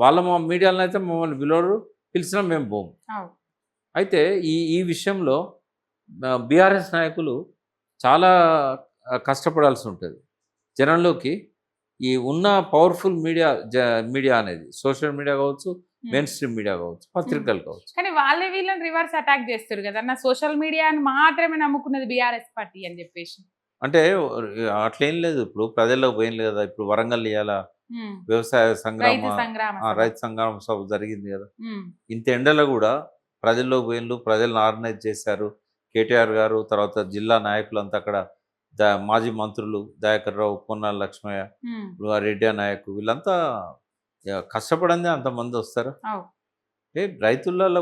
వాళ్ళ మా మీడియాలను అయితే మమ్మల్ని పిలవరు, పిలిచినా మేము పోము. అవు. అయితే ఈ ఈ విషయంలో బీఆర్ఎస్ నాయకులు చాలా కష్టపడాల్సి ఉంటుంది. జనంలోకి ఈ ఉన్న పవర్ఫుల్ మీడియా అనేది సోషల్ మీడియా కావచ్చు, మెయిన్ స్ట్రీమ్ మీడియా కావచ్చు, పత్రికలు కావచ్చు. కానీ వాళ్ళే వీళ్ళని రివర్స్ అటాక్ చేస్తారు కదా నా సోషల్ మీడియాని మాత్రమే నమ్ముకున్నది బీఆర్ఎస్ పార్టీ అని చెప్పేసి. అంటే అట్లేం లేదు. ఇప్పుడు ప్రజల్లోకి పోయింది కదా. ఇప్పుడు వరంగల్ ఇవాళ ఉమ్, వ్యవసాయ రైతు సంగ్రామ సభ. రైతు సంగ్రామ సభ జరిగింది కదా. ఉమ్, ఇంత ఎండలో కూడా ప్రజల్లోకి పోయిండ్రు, ప్రజలను ఆర్గనైజ్ చేశారు. కేటీఆర్ గారు, తర్వాత జిల్లా నాయకులంతా అక్కడ, మాజీ మంత్రులు దయాకర్ రావు, పొన్నాల లక్ష్మయ్య, ఉమ్, రెడ్డి నాయక్, వీళ్ళంతా కష్టపడిందే అంతమంది వస్తారు. అవు. రైతులలో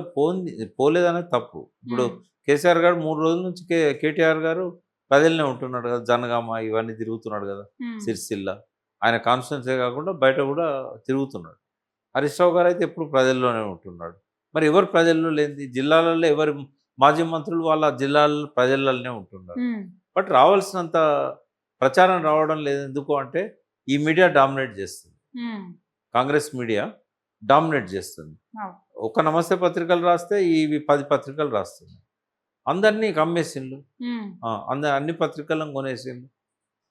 పోలేదనేది తప్పు. ఇప్పుడు ఉమ్, కేసీఆర్ గారు 3 రోజుల నుంచి కేటీఆర్ గారు ప్రజలనే ఉంటున్నాడు కదా. జనగామ ఇవన్నీ తిరుగుతున్నాడు కదా, ఉమ్, సిరిసిల్ల. ఆయన కాన్స్టిట్యున్సీ కాకుండా బయట కూడా తిరుగుతున్నాడు. హరీష్ రావు గారు అయితే ఎప్పుడు ప్రజల్లోనే ఉంటున్నాడు. మరి ఎవరు ప్రజల్లో లేనిది? జిల్లాలలో ఎవరు మాజీ మంత్రులు వాళ్ళ జిల్లాల్లో ప్రజలలోనే ఉంటున్నారు. ఉమ్, బట్ రావాల్సినంత ప్రచారం రావడం లేదు. ఎందుకు అంటే ఈ మీడియా డామినేట్ చేస్తుంది. ఉమ్, కాంగ్రెస్ మీడియా డామినేట్ చేస్తుంది. అవు. ఒక నమస్తే పత్రికలు రాస్తే ఇవి 10 పత్రికలు రాస్తున్నాయి. అందరినీ కమ్మేసిండ్రు. ఉమ్, అన్ని పత్రికలను కొనేసిండ్రు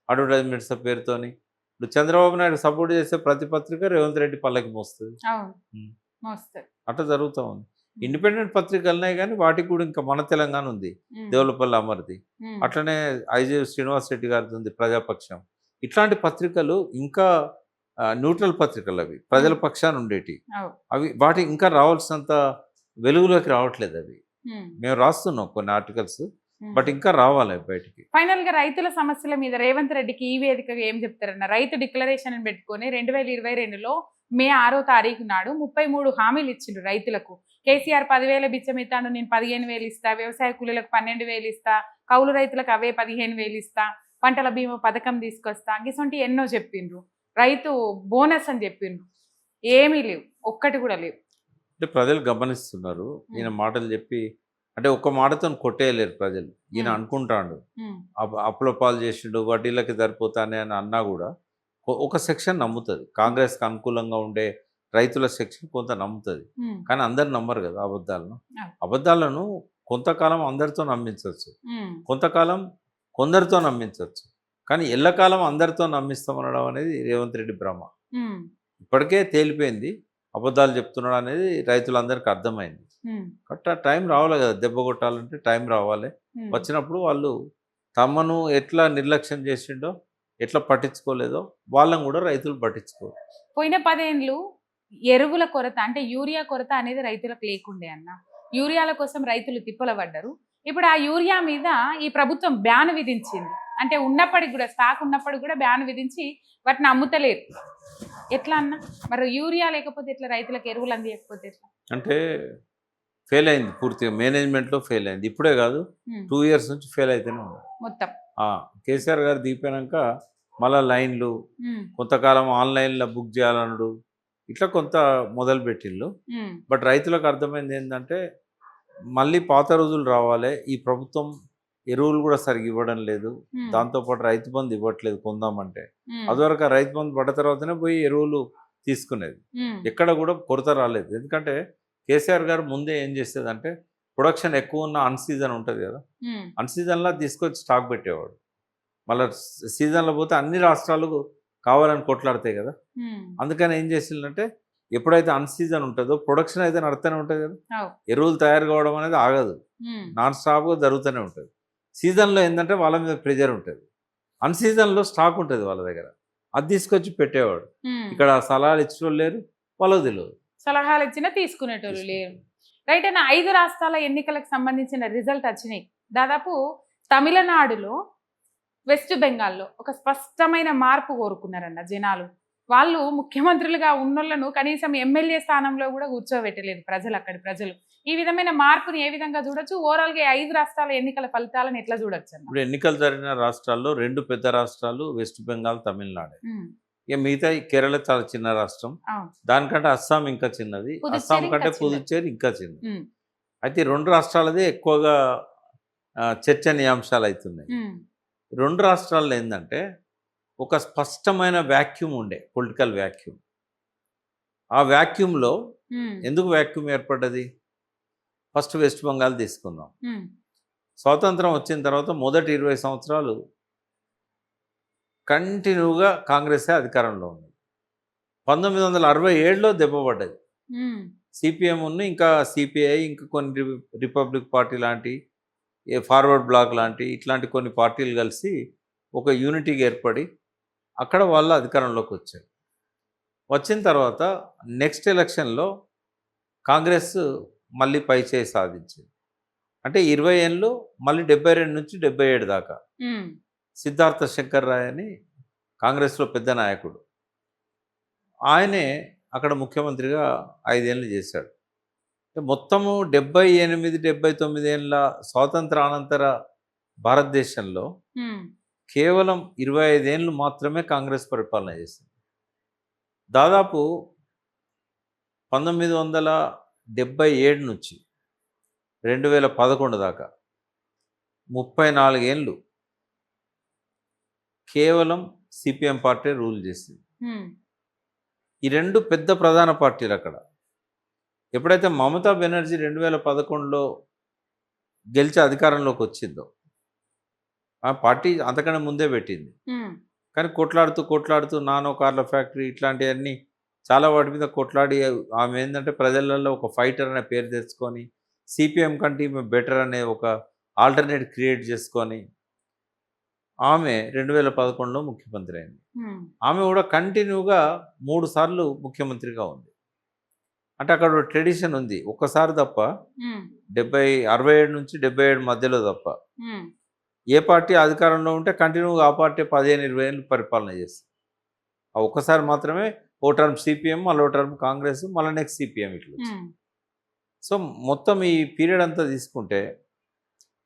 అడ్వర్టైజ్మెంట్స్ పేరుతోని. ఇప్పుడు చంద్రబాబు నాయుడు సపోర్ట్ చేసే ప్రతి పత్రిక రేవంత్ రెడ్డి పల్లకి మోస్తుంది. అవును, ఉమ్. మోస్తారు. అట్లా జరుగుతూ ఉంది. ఇండిపెండెంట్ పత్రికలు ఉన్నాయి కానీ వాటికి కూడా ఇంకా మన తెలంగాణ ఉంది, ఉమ్, దేవులపల్లి అమర్ది, ఉమ్, అట్లనే ఐజే శ్రీనివాస్ రెడ్డి గారిది ఉంది ప్రజాపక్షం. ఇట్లాంటి పత్రికలు ఇంకా న్యూట్రల్ పత్రికలు, అవి ప్రజల పక్షాన ఉండేటి. అవు. అవి వాటి ఇంకా రావాల్సినంత వెలుగులోకి రావట్లేదు. అవి ఉమ్, మేము రాస్తున్నాం కొన్ని ఆర్టికల్స్, ఉమ్. బట్ ఇంకా రావాలి బయటికి. ఫైనల్ గా రైతుల సమస్యల మీద రేవంత్ రెడ్డికి ఈ వేదికగా ఏం చెప్తారన్న? రైతు డిక్లరేషన్ పెట్టుకొని 2022లో మే 6వ తారీఖు నాడు 33 హామీలు ఇచ్చిండ్రు రైతులకు. కేసీఆర్ 10,000 బిచ్చం ఇస్తాను, నేను 15,000 ఇస్తా, వ్యవసాయ కూలీలకు 12,000 ఇస్తా, కౌలు రైతులకు అవే 15,000 ఇస్తా, పంటల బీమా పథకం తీసుకొస్తా, గిసొంటి ఎన్నో చెప్పిండ్రు. రైతు బోనస్ అని చెప్పిండ్రు. ఏమీ లేవు, ఒక్కటి కూడా లేవు. అంటే ప్రజలు గమనిస్తున్నారు. ఈయన మాటలు చెప్పి అంటే ఒక్క మాటతో కొట్టేయలేరు ప్రజలు. ఈయన అనుకుంటాడు ఉమ్, అప్పుల పాలు చేసిండు, వడ్డీలకి సరిపోతానే అని అన్నా కూడా ఒక సెక్షన్ నమ్ముతుంది. కాంగ్రెస్కి అనుకూలంగా ఉండే రైతుల సెక్షన్ కొంత నమ్ముతుంది. ఉమ్, కానీ అందరు నమ్మరు కదా అబద్ధాలను. అవును. అబద్ధాలను కొంతకాలం అందరితో నమ్మించవచ్చు, ఉమ్, కొంతకాలం కొందరితో నమ్మించవచ్చు. కానీ ఎల్లకాలం అందరితో నమ్మిస్తామనడం అనేది రేవంత్ రెడ్డి భ్రమ. ఉమ్, ఇప్పటికే తేలిపోయింది, అబద్ధాలు చెప్తున్నాడు అనేది రైతులందరికీ అర్థమైంది. ఉమ్, కరెక్ట్ టైం రావాలి కదా, దెబ్బ కొట్టాలంటే టైం రావాలి. ఉమ్. వచ్చినప్పుడు వాళ్ళు తమను ఎట్లా నిర్లక్ష్యం చేసిండో, ఎట్లా పట్టించుకోలేదో వాళ్ళని కూడా రైతులు పట్టించుకోరు. పోయిన 10 ఏళ్ళు ఎరువుల కొరత అంటే యూరియా కొరత అనేది రైతులకు లేకుండే అన్న. యూరియాల కోసం రైతులు తిప్పల పడ్డారు. ఇప్పుడు ఆ యూరియా మీద ఈ ప్రభుత్వం బ్యాన్ విధించింది. అంటే ఉన్నప్పటికి కూడా స్టాక్ ఉన్నప్పటికి కూడా బ్యాన్ విధించి వాటిని అమ్ముతలేరు. ఎట్లా అన్న మరి యూరియా లేకపోతే ఎట్లా, రైతులకు ఎరువులు అందియకపోతే ఎట్లా? అంటే ఫెయిల్ అయింది పూర్తిగా, మేనేజ్మెంట్లో ఫెయిల్ అయింది. ఇప్పుడే కాదు, 2 ఇయర్స్ నుంచి ఫెయిల్ అయితేనే ఉంది. మొత్తం కేసీఆర్ గారు దిగిపోయాక మళ్ళా లైన్లు, ఉమ్, కొంతకాలం ఆన్లైన్లో బుక్ చేయాలన్నాడు, ఇట్లా కొంత మొదలు పెట్టిళ్ళు. ఉమ్, బట్ రైతులకు అర్థమైంది ఏంటంటే మళ్ళీ పాత రోజులు రావాలి, ఈ ప్రభుత్వం ఎరువులు కూడా సరిగ్గా ఇవ్వడం లేదు, ఉమ్, దాంతోపాటు రైతు బంధు ఇవ్వట్లేదు కొందామంటే. ఉమ్, అదివరకు ఆ రైతు బంధు పడ్డ తర్వాతనే పోయి ఎరువులు తీసుకునేది, ఉమ్, ఎక్కడ కూడా కొరత రాలేదు. ఎందుకంటే కేసీఆర్ గారు ముందే ఏం చేసేదంటే ప్రొడక్షన్ ఎక్కువ ఉన్న అన్ సీజన్ ఉంటుంది కదా, ఉమ్, అన్ సీజన్లో తీసుకొచ్చి స్టాక్ పెట్టేవాడు. మళ్ళీ సీజన్లో పోతే అన్ని రాష్ట్రాలు కావాలని కొట్లాడతాయి కదా, ఉమ్, అందుకని ఏం చేసిందంటే ఎప్పుడైతే అన్ సీజన్ ఉంటుందో ప్రొడక్షన్ అయితే నడుస్తూనే ఉంటుంది కదా, అవు, ఎరువులు తయారు కావడం అనేది ఆగదు, ఉమ్, నాన్ స్టాప్గా జరుగుతూనే ఉంటుంది. సీజన్లో ఏంటంటే వాళ్ళ మీద ప్రెజర్ ఉంటుంది, అన్ సీజన్లో స్టాక్ ఉంటుంది వాళ్ళ దగ్గర, అది తీసుకొచ్చి పెట్టేవాడు. ఉమ్. ఇక్కడ సలహాలు ఇచ్చేవాళ్ళు లేరు, వాళ్ళకు తెలియదు. సలహాలు ఇచ్చినా తీసుకునేటోళ్ళు లేరు. రైట్ అన్న, 5 రాష్ట్రాల ఎన్నికలకు సంబంధించిన రిజల్ట్ వచ్చినాయి. దాదాపు తమిళనాడులో, వెస్ట్ బెంగాల్లో ఒక స్పష్టమైన మార్పు కోరుకున్నారన్న జనాలు. వాళ్ళు ముఖ్యమంత్రులుగా ఉన్నోళ్లను కనీసం ఎమ్మెల్యే స్థానంలో కూడా కూర్చోబెట్టలేదు ప్రజలు, అక్కడి ప్రజలు. ఈ విధమైన మార్పుని ఏ విధంగా చూడొచ్చు? ఓవరాల్గా 5 రాష్ట్రాల ఎన్నికల ఫలితాలను ఎట్లా చూడొచ్చు అన్న? ఇప్పుడు ఎన్నికలు జరిగిన రాష్ట్రాల్లో 2 పెద్ద రాష్ట్రాలు వెస్ట్ బెంగాల్, తమిళనాడు. ఉమ్, ఇక మిగతా ఈ కేరళ చాలా చిన్న రాష్ట్రం, అవును. దానికంటే అస్సాం ఇంకా చిన్నది, పుదుచ్చేరి అస్సాం కంటే ఇంకా పుదుచ్చేరి ఇంకా చిన్నది. ఉమ్, అయితే ఈ 2 రాష్ట్రాలదే ఎక్కువగా చర్చనీయాంశాలు అవుతున్నాయి. ఉమ్, 2 రాష్ట్రాల్లో ఏంటంటే ఒక స్పష్టమైన వ్యాక్యూమ్ ఉండే, పొలిటికల్ వ్యాక్యూమ్. ఆ వ్యాక్యూమ్లో ఉమ్, ఎందుకు వ్యాక్యూమ్ ఏర్పడ్డది? ఫస్ట్ వెస్ట్ బెంగాల్ తీసుకుందాం. ఉమ్, స్వాతంత్రం వచ్చిన తర్వాత మొదటి 20 సంవత్సరాలు కంటిన్యూగా కాంగ్రెసే అధికారంలో ఉంది. 1967లో దెబ్బపడ్డది. ఉమ్, సిపిఎం ఉన్న ఇంకా సిపిఐ, ఇంకా కొన్ని రిపబ్లిక్ పార్టీ లాంటి, ఫార్వర్డ్ బ్లాక్ లాంటి ఇట్లాంటి కొన్ని పార్టీలు కలిసి ఒక యూనిటీగా ఏర్పడి అక్కడ వాళ్ళు అధికారంలోకి వచ్చారు. వచ్చిన తర్వాత నెక్స్ట్ ఎలక్షన్లో కాంగ్రెస్ మళ్ళీ పైచేయి సాధించింది. అంటే 20 ఏళ్ళు మళ్ళీ 72 నుంచి 77 దాకా. ఉమ్, సిద్ధార్థ శంకర్ రాయ్ అని కాంగ్రెస్లో పెద్ద నాయకుడు, ఆయనే అక్కడ ముఖ్యమంత్రిగా 5 ఏళ్ళు చేశాడు. మొత్తము 78, 79 ఏళ్ళ స్వాతంత్రానంతర భారతదేశంలో ఉమ్, కేవలం 25 ఏళ్ళు మాత్రమే కాంగ్రెస్ పరిపాలన చేసింది. దాదాపు 1977 నుంచి 2011 దాకా 34 ఏళ్ళు కేవలం సిపిఎం పార్టీ రూల్ చేసింది. ఉమ్, ఈ 2 పెద్ద ప్రధాన పార్టీలు అక్కడ. ఎప్పుడైతే మమతా బెనర్జీ 2011లో గెలిచి అధికారంలోకి వచ్చిందో, ఆ పార్టీ అంతకన్నా ముందే పెట్టింది, ఉమ్, కానీ కొట్లాడుతూ నానో కార్ల ఫ్యాక్టరీ ఇట్లాంటివన్నీ చాలా వాటి మీద కొట్లాడి ఆమె ఏంటంటే ప్రజలలో ఒక ఫైటర్ అనే పేరు తెచ్చుకొని సిపిఎం కంటే ఈమె బెటర్ అనే ఒక ఆల్టర్నేట్ క్రియేట్ చేసుకొని ఆమె 2011లో ముఖ్యమంత్రి అయింది. ఉమ్, ఆమె కూడా కంటిన్యూగా 3 సార్లు ముఖ్యమంత్రిగా ఉంది. అంటే అక్కడ ఒక ట్రెడిషన్ ఉంది, ఒక్కసారి తప్ప ఉమ్, 67 నుంచి 77 మధ్యలో తప్ప ఉమ్, ఏ పార్టీ అధికారంలో ఉంటే కంటిన్యూగా ఆ పార్టీ 15-20 ఏళ్ళు పరిపాలన చేస్తుంది. ఆ ఒక్కసారి మాత్రమే ఓ టర్మ్ సిపిఎం, మళ్ళీ ఓ టర్మ్ కాంగ్రెస్, మళ్ళీ నెక్స్ట్ సిపిఎం ఇట్లా వచ్చింది. ఉమ్, సో మొత్తం ఈ పీరియడ్ అంతా తీసుకుంటే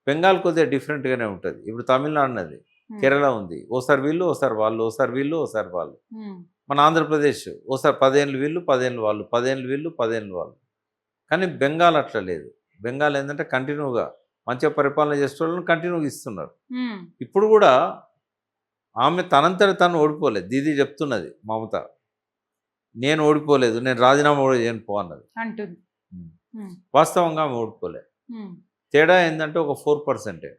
బెంగాల్ కొద్దిగా డిఫరెంట్గానే ఉంటుంది. ఇప్పుడు తమిళనాడు ఉన్నది, కేరళ ఉంది, ఓసారి వీళ్ళు ఓసారి వాళ్ళు, ఓసారి వీళ్ళు ఓసారి వాళ్ళు. ఉమ్, మన ఆంధ్రప్రదేశ్ ఓసారి 10 ఏళ్ళు వీళ్ళు 10 ఏళ్ళు వాళ్ళు, 10 ఏళ్ళు వీళ్ళు 10 ఏళ్ళు వాళ్ళు. కానీ బెంగాల్ అట్లా లేదు. బెంగాల్ ఏంటంటే కంటిన్యూగా మంచిగా పరిపాలన చేసే వాళ్ళని కంటిన్యూగా ఇస్తున్నారు. ఉమ్, ఇప్పుడు కూడా ఆమె తనంతట తను ఓడిపోలేదు. దీదీ చెప్తున్నది మమత, నేను ఓడిపోలేదు, నేను రాజీనామా కూడా చేయను పో అన్నది. అంటుంది. ఉమ్, వాస్తవంగా ఆమె ఓడిపోలేదు. ఉమ్, తేడా ఏంటంటే ఒక 4%,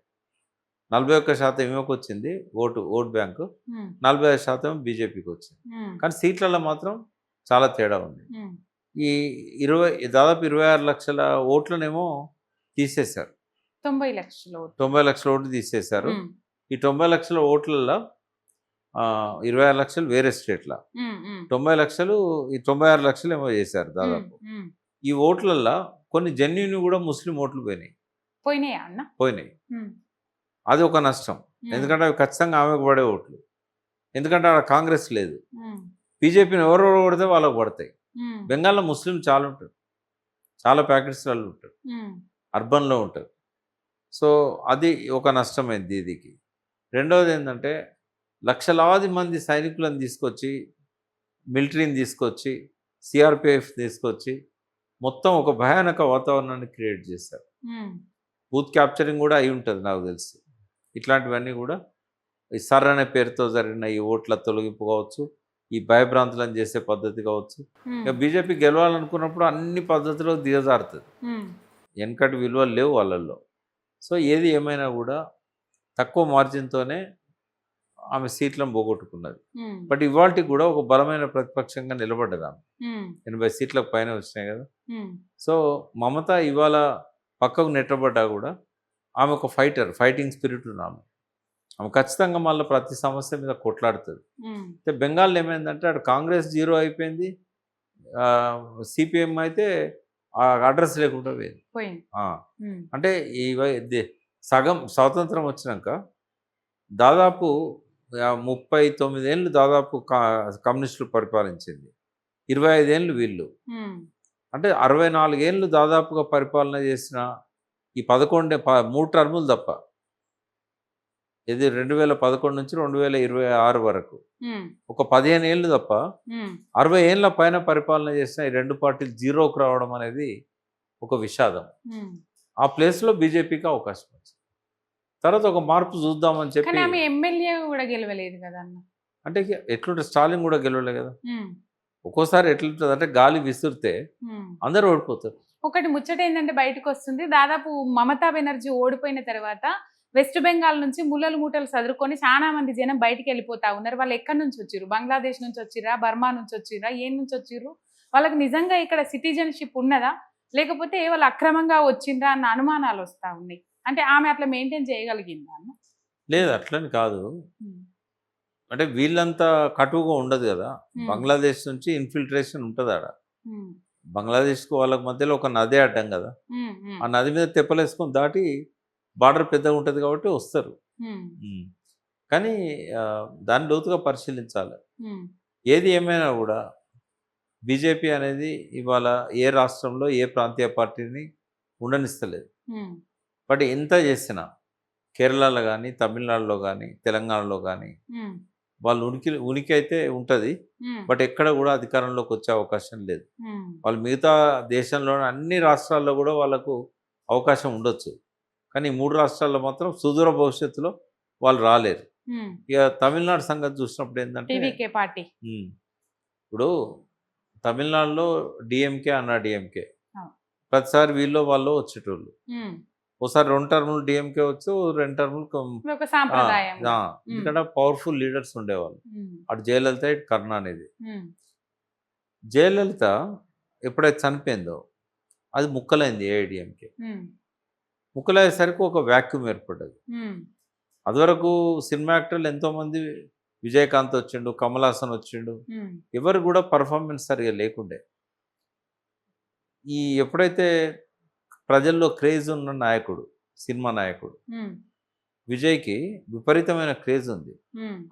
41% ఈమెకు వచ్చింది ఓట్ బ్యాంకు, ఉమ్, 45% బీజేపీకి వచ్చింది. ఉమ్, కానీ సీట్లలో మాత్రం చాలా తేడా ఉంది. ఉమ్, ఈ దాదాపు 26 లక్షల ఓట్లనేమో తీసేశారు. 90 లక్షలు. 90 లక్షల ఓట్లు తీసేశారు. ఉమ్, ఈ 90 లక్షల ఓట్లలో 26 లక్షలు వేరే స్టేట్ల, ఉమ్, ఉమ్, 90 లక్షలు, ఈ 96 లక్షలు ఏమో చేశారు దాదాపు. ఉమ్, ఈ ఓట్లల్లో కొన్ని జెన్యున్ కూడా ముస్లిం ఓట్లు పోయినాయి. పోయినాయా అన్న? పోయినాయి. ఉమ్, అది ఒక నష్టం. ఎందుకంటే అవి ఖచ్చితంగా ఆమెకు పడే ఓట్లు. ఎందుకంటే అక్కడ కాంగ్రెస్ లేదు. బీజేపీని ఎవరెవరు కొడితే వాళ్ళకు పడతాయి. బెంగాల్లో ముస్లిం చాలా ఉంటారు, చాలా ప్యాకెట్స్లలో ఉంటారు, అర్బన్లో ఉంటారు. సో అది ఒక నష్టమైంది దీదీకి. రెండవది ఏంటంటే లక్షలాది మంది సైనికులను తీసుకొచ్చి, మిలిటరీని తీసుకొచ్చి, సిఆర్పిఎఫ్ తీసుకొచ్చి మొత్తం ఒక భయానక వాతావరణాన్ని క్రియేట్ చేశారు. బూత్ క్యాప్చరింగ్ కూడా అయి ఉంటుంది నాకు తెలిసి. ఇట్లాంటివన్నీ కూడా ఈ సర్ అనే పేరుతో జరిగిన ఈ ఓట్ల తొలగింపు కావచ్చు, ఈ భయభ్రాంతులను చేసే పద్ధతి కావచ్చు. ఇక బీజేపీ గెలవాలనుకున్నప్పుడు అన్ని పద్ధతులు దిగజారుతుంది. వెనకటి విలువలు లేవు వాళ్ళల్లో. సో ఏది ఏమైనా కూడా తక్కువ మార్జిన్తోనే ఆమె సీట్లను పోగొట్టుకున్నది. బట్ ఇవాళకి కూడా ఒక బలమైన ప్రతిపక్షంగా నిలబడ్డది ఆమె. 80 సీట్లకు పైన వచ్చినాయి కదా. సో మమత ఇవాళ పక్కకు నెట్టబడ్డా కూడా ఆమె ఒక ఫైటింగ్ స్పిరిట్ ఉన్న ఆమె ఖచ్చితంగా మళ్ళీ ప్రతి సమస్య మీద కొట్లాడుతుంది. అయితే బెంగాల్లో ఏమైందంటే అటు కాంగ్రెస్ 0 అయిపోయింది, సిపిఎం అయితే అడ్రస్ లేకుండా పోయింది. అంటే సగం స్వాతంత్రం వచ్చినాక దాదాపు 39 ఏళ్ళు దాదాపు కమ్యూనిస్టులు పరిపాలించింది, 25 ఏళ్ళు వీళ్ళు. అంటే 64 ఏళ్ళు దాదాపుగా పరిపాలన చేసిన ఈ 3 టర్ములు తప్ప, ఇది 2011 నుంచి 2026 వరకు ఒక 15 ఏళ్ళు తప్ప 60 ఏళ్ళ పైన పరిపాలన చేసిన ఈ రెండు పార్టీలు 0కు రావడం అనేది ఒక విషాదం. ఆ ప్లేస్లో బీజేపీకి అవకాశం వచ్చింది. తర్వాత ఒక మార్పు చూద్దామని చెప్పి ఎమ్మెల్యే కూడా గెలవలేదు కదా అన్న. అంటే ఎట్లుంటే స్టాలిన్ కూడా గెలవలే కదా. ఒక్కోసారి ఎట్లుంటుంది అంటే గాలి విసిరితే అందరూ ఓడిపోతారు. ఒకటి ముచ్చట ఏంటంటే బయటకు వస్తుంది, దాదాపు మమతా బెనర్జీ ఓడిపోయిన తర్వాత వెస్ట్ బెంగాల్ నుంచి మూటలు చదువుకొని చాలా మంది జనం బయటికి వెళ్ళిపోతా ఉన్నారు. వాళ్ళు ఎక్కడి నుంచి వచ్చిర్రు? బంగ్లాదేశ్ నుంచి వచ్చిర్రా, బర్మా నుంచి వచ్చిర్రా, ఏం నుంచి వచ్చిర్రు? వాళ్ళకి నిజంగా ఇక్కడ సిటిజన్షిప్ ఉన్నదా, లేకపోతే వాళ్ళు అక్రమంగా వచ్చిండ్రా అన్న అనుమానాలు వస్తూ ఉన్నాయి. అంటే ఆమె అట్లా మెయింటైన్ చేయగలిగిందా అన్న? లేదు, అట్లని కాదు. అంటే వీళ్ళంతా కటువుగా ఉండదు కదా. బంగ్లాదేశ్ నుంచి ఇన్ఫిల్ట్రేషన్ ఉంటుంది ఆడ. బంగ్లాదేశ్కు వాళ్ళకి మధ్యలో ఒక నది అడ్డం కదా. ఆ నది మీద తెప్పలేసుకొని దాటి బార్డర్ పెద్దగా ఉంటుంది కాబట్టి వస్తారు. కానీ దాన్ని లోతుగా పరిశీలించాలి. ఏది ఏమైనా కూడా బీజేపీ అనేది ఇవాళ ఏ రాష్ట్రంలో ఏ ప్రాంతీయ పార్టీని ఉండనిస్తలేదు. బట్ ఎంత చేసినా కేరళలో కానీ, తమిళనాడులో కానీ, తెలంగాణలో కానీ వాళ్ళు ఉనికి అయితే ఉంటుంది. బట్ ఎక్కడ కూడా అధికారంలోకి వచ్చే అవకాశం లేదు. వాళ్ళు మిగతా దేశంలోని అన్ని రాష్ట్రాల్లో కూడా వాళ్ళకు అవకాశం ఉండొచ్చు, కానీ 3 రాష్ట్రాల్లో మాత్రం సుదూర భవిష్యత్తులో వాళ్ళు రాలేరు. ఇక తమిళనాడు సంగతి చూసినప్పుడు ఏంటంటే ఇప్పుడు తమిళనాడులో డిఎంకే అన్నా డిఎంకే ప్రతిసారి వీళ్ళు వాళ్ళు వచ్చేటోళ్ళు. ఒకసారి 2 టర్ములు డిఎంకే వచ్చు, 2 టర్ములు ఎందుకంటే పవర్ఫుల్ లీడర్స్ ఉండేవాళ్ళు. అటు జయలలిత, ఇటు కరుణానిధి. జయలలిత ఎప్పుడైతే చనిపోయిందో అది ముక్కలైంది ఏఐడిఎంకే. ముక్కలయ్యేసరికి ఒక వ్యాక్యూమ్ ఏర్పడ్డది. అదివరకు సినిమా యాక్టర్లు ఎంతోమంది, విజయకాంత్ వచ్చిండు, కమల్ హాసన్ వచ్చిండు, ఎవరు కూడా పర్ఫార్మెన్స్ సరిగా లేకుండే. ఎప్పుడైతే ప్రజల్లో క్రేజ్ ఉన్న నాయకుడు, సినిమా నాయకుడు విజయ్కి విపరీతమైన క్రేజ్ ఉంది.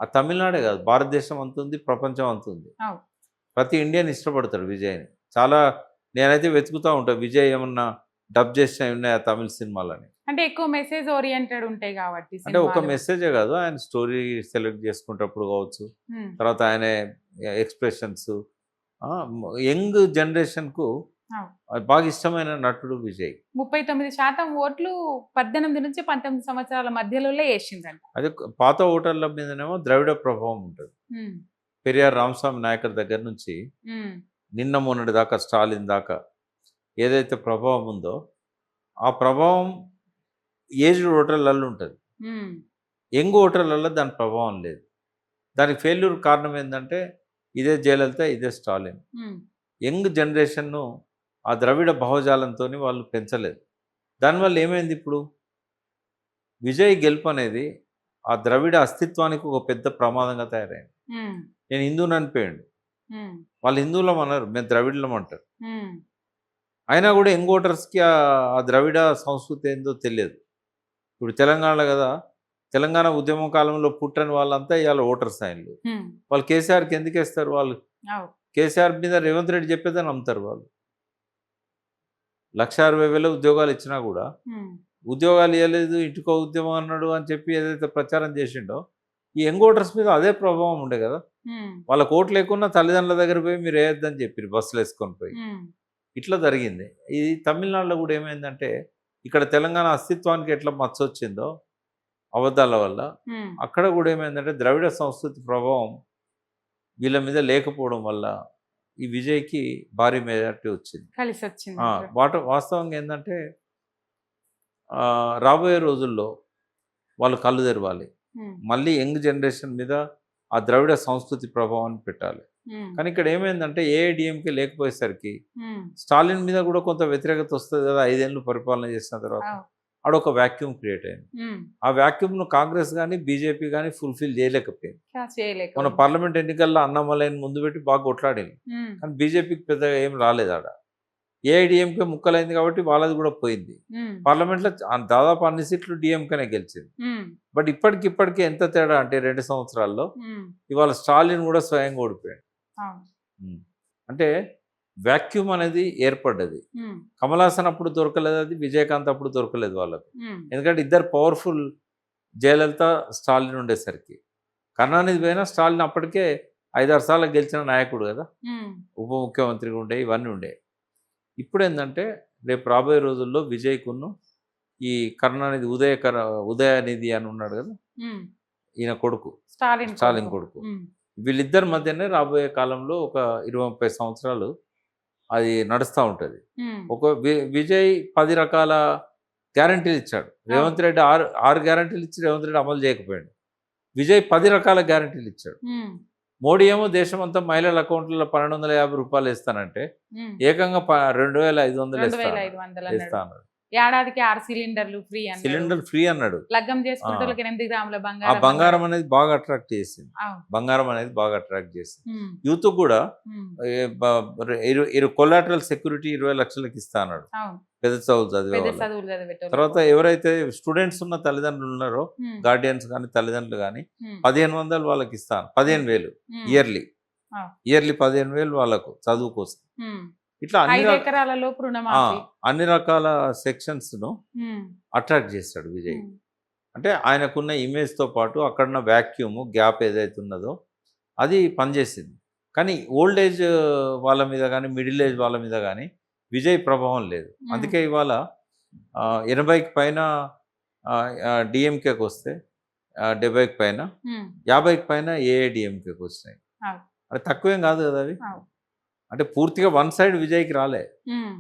ఆ తమిళనాడే కాదు, భారతదేశం అంతుంది, ప్రపంచం అంతుంది. ప్రతి ఇండియన్ ఇష్టపడతాడు విజయ్ని చాలా. నేనైతే వెతుకుతూ ఉంటాను విజయ్ ఏమన్నా డబ్ చేసినవి ఉన్నాయా తమిళ సినిమాలని. అంటే ఎక్కువ మెసేజ్ ఓరియంటెడ్ ఉంటాయి కాబట్టి. అంటే ఒక మెసేజే కాదు, ఆయన స్టోరీ సెలెక్ట్ చేసుకునేటప్పుడు కావచ్చు, తర్వాత ఆయన ఎక్స్ప్రెషన్స్, యంగ్ జనరేషన్కు బాగా ఇష్టమైన నటుడు విజయ్. 39% ఓట్లు 18 నుంచి 19 సంవత్సరాల మధ్యలో వేసిందంట. అదే పాత ఓటర్ల మీదనేమో ద్రవిడ ప్రభావం ఉంటుంది. పెరియార్ రామస్వామి నాయకర్ దగ్గర నుంచి నిన్న మొన్నటి దాకా స్టాలిన్ దాకా ఏదైతే ప్రభావం ఉందో ఆ ప్రభావం ఏజ్డ్ ఓటర్లలో ఉంటుంది. యంగ్ ఓటర్లలో దాని ప్రభావం లేదు. దానికి ఫెయిల్యూర్ కారణం ఏంటంటే ఇదే జయలలిత, ఇదే స్టాలిన్. యంగ్ జనరేషన్ను ఆ ద్రవిడ భావజాలంతో వాళ్ళు పెంచలేదు. దానివల్ల ఏమైంది, ఇప్పుడు విజయ్ గెలుపు అనేది ఆ ద్రవిడ అస్తిత్వానికి ఒక పెద్ద ప్రమాదంగా తయారైంది. నేను హిందువుని అనిపోయాడు, వాళ్ళు హిందువులం అన్నారు, మేము ద్రవిడలం అంటారు. అయినా కూడా యంగ్ ఓటర్స్కి ఆ ద్రవిడ సంస్కృతి ఏందో తెలియదు. ఇప్పుడు తెలంగాణలో కదా తెలంగాణ ఉద్యమం కాలంలో పుట్టని వాళ్ళంతా ఇవాళ ఓటర్స్ ఆయనలు. వాళ్ళు కేసీఆర్కి ఎందుకు వేస్తారు? వాళ్ళు కేసీఆర్ మీద రేవంత్ రెడ్డి చెప్పేదని నమ్ముతారు వాళ్ళు. 1,60,000 ఉద్యోగాలు ఇచ్చినా కూడా ఉద్యోగాలు ఇవ్వలేదు, ఇంటికో ఉద్యమం అన్నాడు అని చెప్పి ఏదైతే ప్రచారం చేసిండో ఈ యంగ్ ఓటర్స్ మీద అదే ప్రభావం ఉండే కదా. వాళ్ళకి ఓట్లు లేకున్నా తల్లిదండ్రుల దగ్గర పోయి మీరు వేయొద్దని చెప్పి బస్సులు వేసుకొని పోయి ఇట్లా జరిగింది. ఇది తమిళనాడులో కూడా ఏమైందంటే ఇక్కడ తెలంగాణ అస్తిత్వానికి ఎట్లా మచ్చ వచ్చిందో అబద్ధాల వల్ల, అక్కడ కూడా ఏమైందంటే ద్రవిడ సంస్కృతి ప్రభావం వీళ్ళ మీద లేకపోవడం వల్ల ఈ విజయ్కి భారీ మెజార్టీ వచ్చింది, కలిసి వచ్చింది. వాస్తవంగా ఏంటంటే రాబోయే రోజుల్లో వాళ్ళు కళ్ళు తెరవాలి, మళ్ళీ యంగ్ జనరేషన్ మీద ఆ ద్రవిడ సంస్కృతి ప్రభావాన్ని పెట్టాలి. కానీ ఇక్కడ ఏమైందంటే ఏఐడిఎంకే లేకపోయేసరికి స్టాలిన్ మీద కూడా కొంత వ్యతిరేకత వస్తుంది కదా 5 ఏళ్ళు పరిపాలన చేసిన తర్వాత. ఆడొక వ్యాక్యూమ్ క్రియేట్ అయింది. ఆ వ్యాక్యూమ్ను కాంగ్రెస్ కానీ బీజేపీ కానీ ఫుల్ఫిల్ చేయలేకపోయింది. మన పార్లమెంట్ ఎన్నికల్లో అన్నమలైని ముందు పెట్టి బాగా కొట్లాడింది, కానీ బీజేపీకి పెద్దగా ఏం రాలేదు. ఆడ ఏఐడిఎంకే ముక్కలైంది కాబట్టి వాళ్ళది కూడా పోయింది. పార్లమెంట్లో దాదాపు అన్ని సీట్లు డిఎంకేనే గెలిచింది. బట్ ఇప్పటికిప్పటికీ ఎంత తేడా అంటే 2 సంవత్సరాల్లో ఇవాళ స్టాలిన్ కూడా స్వయంగా ఓడిపోయాడు. అంటే వ్యాక్యూమ్ అనేది ఏర్పడ్డది. కమలాసన్ అప్పుడు దొరకలేదు, అది విజయకాంత్ అప్పుడు దొరకలేదు వాళ్ళకు. ఎందుకంటే ఇద్దరు పవర్ఫుల్, జయలలిత స్టాలిన్ ఉండేసరికి. కరుణానిధి పోయినా స్టాలిన్ అప్పటికే 5-6 సార్లు గెలిచిన నాయకుడు కదా, ఉప ముఖ్యమంత్రిగా ఉండే, ఇవన్నీ ఉండే. ఇప్పుడు ఏంటంటే రేపు రాబోయే రోజుల్లో విజయ్కును ఈ కరుణానిధి ఉదయనిధి అని ఉన్నాడు కదా, ఈయన కొడుకు స్టాలిన్ కొడుకు, వీళ్ళిద్దరి మధ్యనే రాబోయే కాలంలో ఒక 20-30 సంవత్సరాలు అది నడుస్తూ ఉంటుంది. ఒక విజయ్ 10 రకాల గ్యారంటీలు ఇచ్చాడు, రేవంత్ రెడ్డి 6 గ్యారంటీలు ఇచ్చి రేవంత్ రెడ్డి అమలు చేయకపోయాడు. విజయ్ 10 రకాల గ్యారంటీలు ఇచ్చాడు. మోడీ ఏమో దేశం అంతా మహిళల అకౌంట్లలో 1,250 రూపాయలు ఇస్తానంటే ఏకంగా 2,500 ఇస్తాను. ఏడాదికి 6 సిలిండర్లు ఫ్రీ అన్నాడు. లగ్గం చేసుకుంటే 8 గ్రాముల బంగారం. ఆ బంగారం అనేది బాగా అట్రాక్ట్ చేసింది. యూత్ కూడా కొలాటరల్ సెక్యూరిటీ 20 లక్షలకి ఇస్తా అన్నాడు పెద్ద చదువులు చదివే. తర్వాత ఎవరైతే స్టూడెంట్స్ ఉన్న తల్లిదండ్రులు ఉన్నారో, గార్డియన్స్ కానీ తల్లిదండ్రులు కానీ 1,500 వాళ్ళకి ఇస్తాను. 15,000 ఇయర్లీ 15,000 వాళ్ళకు చదువు కోసం. ఇట్లా అన్ని రకాల సెక్షన్స్ ను అట్రాక్ట్ చేస్తాడు విజయ్. అంటే ఆయనకున్న ఇమేజ్ తో పాటు అక్కడున్న వ్యాక్యూమ్ గ్యాప్ ఏదైతే ఉన్నదో అది పనిచేసింది. కానీ ఓల్డ్ ఏజ్ వాళ్ళ మీద కానీ మిడిల్ ఏజ్ వాళ్ళ మీద కానీ విజయ్ ప్రభావం లేదు. అందుకే ఇవాళ 80కి పైన డిఎంకేకి వస్తే, 70కి పైన, 50కి పైన ఏఐడిఎంకేకి వచ్చినాయి. అది తక్కువేం కాదు కదా అవి. అంటే పూర్తిగా వన్ సైడ్ విజయ్కి రాలే,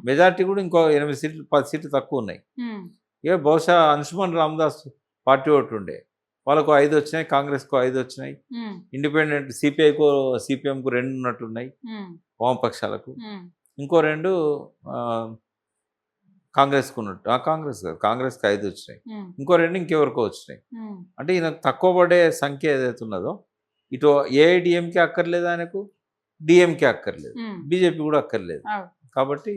మెజార్టీ కూడా ఇంకో 8 సీట్లు 10 సీట్లు తక్కువ ఉన్నాయి. ఇక బహుశా అంశుమన్ రామదాస్ పార్టీ ఒకటి ఉండే, వాళ్ళకు 5 వచ్చినాయి, కాంగ్రెస్కు 5 వచ్చినాయి, ఇండిపెండెంట్ సిపిఎంకు 2 ఉన్నట్లున్నాయి, వామపక్షాలకు ఇంకో 2 కాంగ్రెస్కు ఉన్నట్టు. కాంగ్రెస్కి 5 వచ్చినాయి, ఇంకో 2 ఇంకెవరికో వచ్చినాయి. అంటే ఈయనకు తక్కువ పడే సంఖ్య ఏదైతే ఉన్నదో, ఇటు ఏఐడిఎంకే అక్కర్లేదు, ఆయనకు డిఎంకే అక్కర్లేదు, బీజేపీ కూడా అక్కర్లేదు. కాబట్టి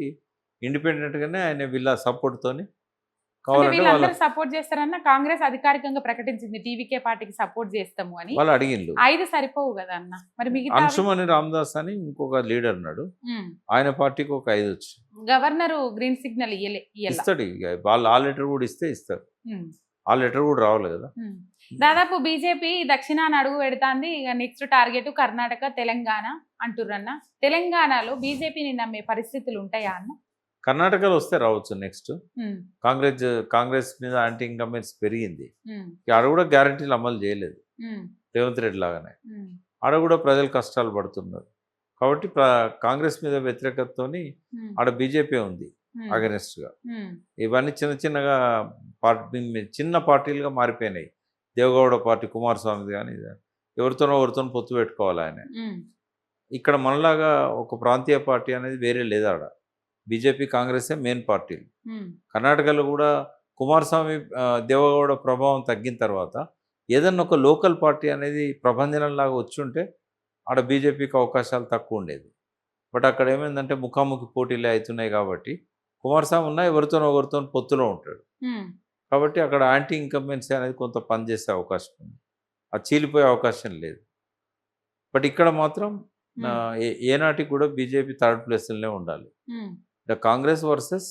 ఇండిపెండెంట్ గానే ఆయన వీళ్ళ సపోర్ట్ తోని కావాలంటే సపోర్ట్ చేస్తారన్న కాంగ్రెస్ అధికారికంగా ప్రకటించింది టీవీకే పార్టీకి సపోర్ట్ చేస్తాము అని. వాళ్ళు అడిగిండ్రు 5 సరిపోవు కదా అన్న. మరి మిగతా అంశుమని రామదాస్ అని ఇంకొక లీడర్ ఉన్నాడు, ఆయన పార్టీకి ఒక 5 వచ్చి. గవర్నర్ గ్రీన్ సిగ్నల్ ఇస్తాడు. వాళ్ళు ఆ లెటర్ కూడా ఇస్తారు. ఆ లెటర్ కూడా రావాలి కదా. దాదాపు బీజేపీ దక్షిణాన్ని అడుగు పెడతాంది. ఇక నెక్స్ట్ టార్గెట్ కర్ణాటక, తెలంగాణ అంటుర్రన్న. తెలంగాణలో బీజేపీని నమ్మే పరిస్థితులు ఉంటాయా అన్న? కర్ణాటకలో వస్తే రావచ్చు. నెక్స్ట్ కాంగ్రెస్ మీద యాంటీ ఇన్కమెన్స్ పెరిగింది. ఆడ కూడా గ్యారంటీలు అమలు చేయలేదు రేవంత్ రెడ్డి లాగానే. ఆడ కూడా ప్రజలు కష్టాలు పడుతున్నారు. కాబట్టి కాంగ్రెస్ మీద వ్యతిరేకతతోని ఆడ బీజేపీ ఉంది అగెనెస్ట్ గా. ఇవన్నీ చిన్న పార్టీలుగా మారిపోయినాయి. దేవగౌడ పార్టీ, కుమారస్వామిది కానీ ఎవరితోనో పొత్తు పెట్టుకోవాలి ఆయన. ఇక్కడ మనలాగా ఒక ప్రాంతీయ పార్టీ అనేది వేరే లేదు ఆడ. బీజేపీ, కాంగ్రెసే మెయిన్ పార్టీలు. కర్ణాటకలో కూడా కుమారస్వామి, దేవగౌడ ప్రభావం తగ్గిన తర్వాత ఏదన్నా ఒక లోకల్ పార్టీ అనేది ప్రభంజనంలాగా వచ్చి ఉంటే ఆడ బీజేపీకి అవకాశాలు తక్కువ ఉండేది. బట్ అక్కడ ఏమైందంటే ముఖాముఖి పోటీలే అవుతున్నాయి కాబట్టి కుమారస్వామి ఉన్నా ఎవరితోనో పొత్తులో ఉంటాడు. కాబట్టి అక్కడ యాంటీ ఇన్కంబెన్సీ అనేది కొంత పనిచేసే అవకాశం ఉంది. అది చీలిపోయే అవకాశం లేదు. బట్ ఇక్కడ మాత్రం ఏనాటికి కూడా బీజేపీ థర్డ్ ప్లేస్‌లోనే ఉండాలి. The Congress versus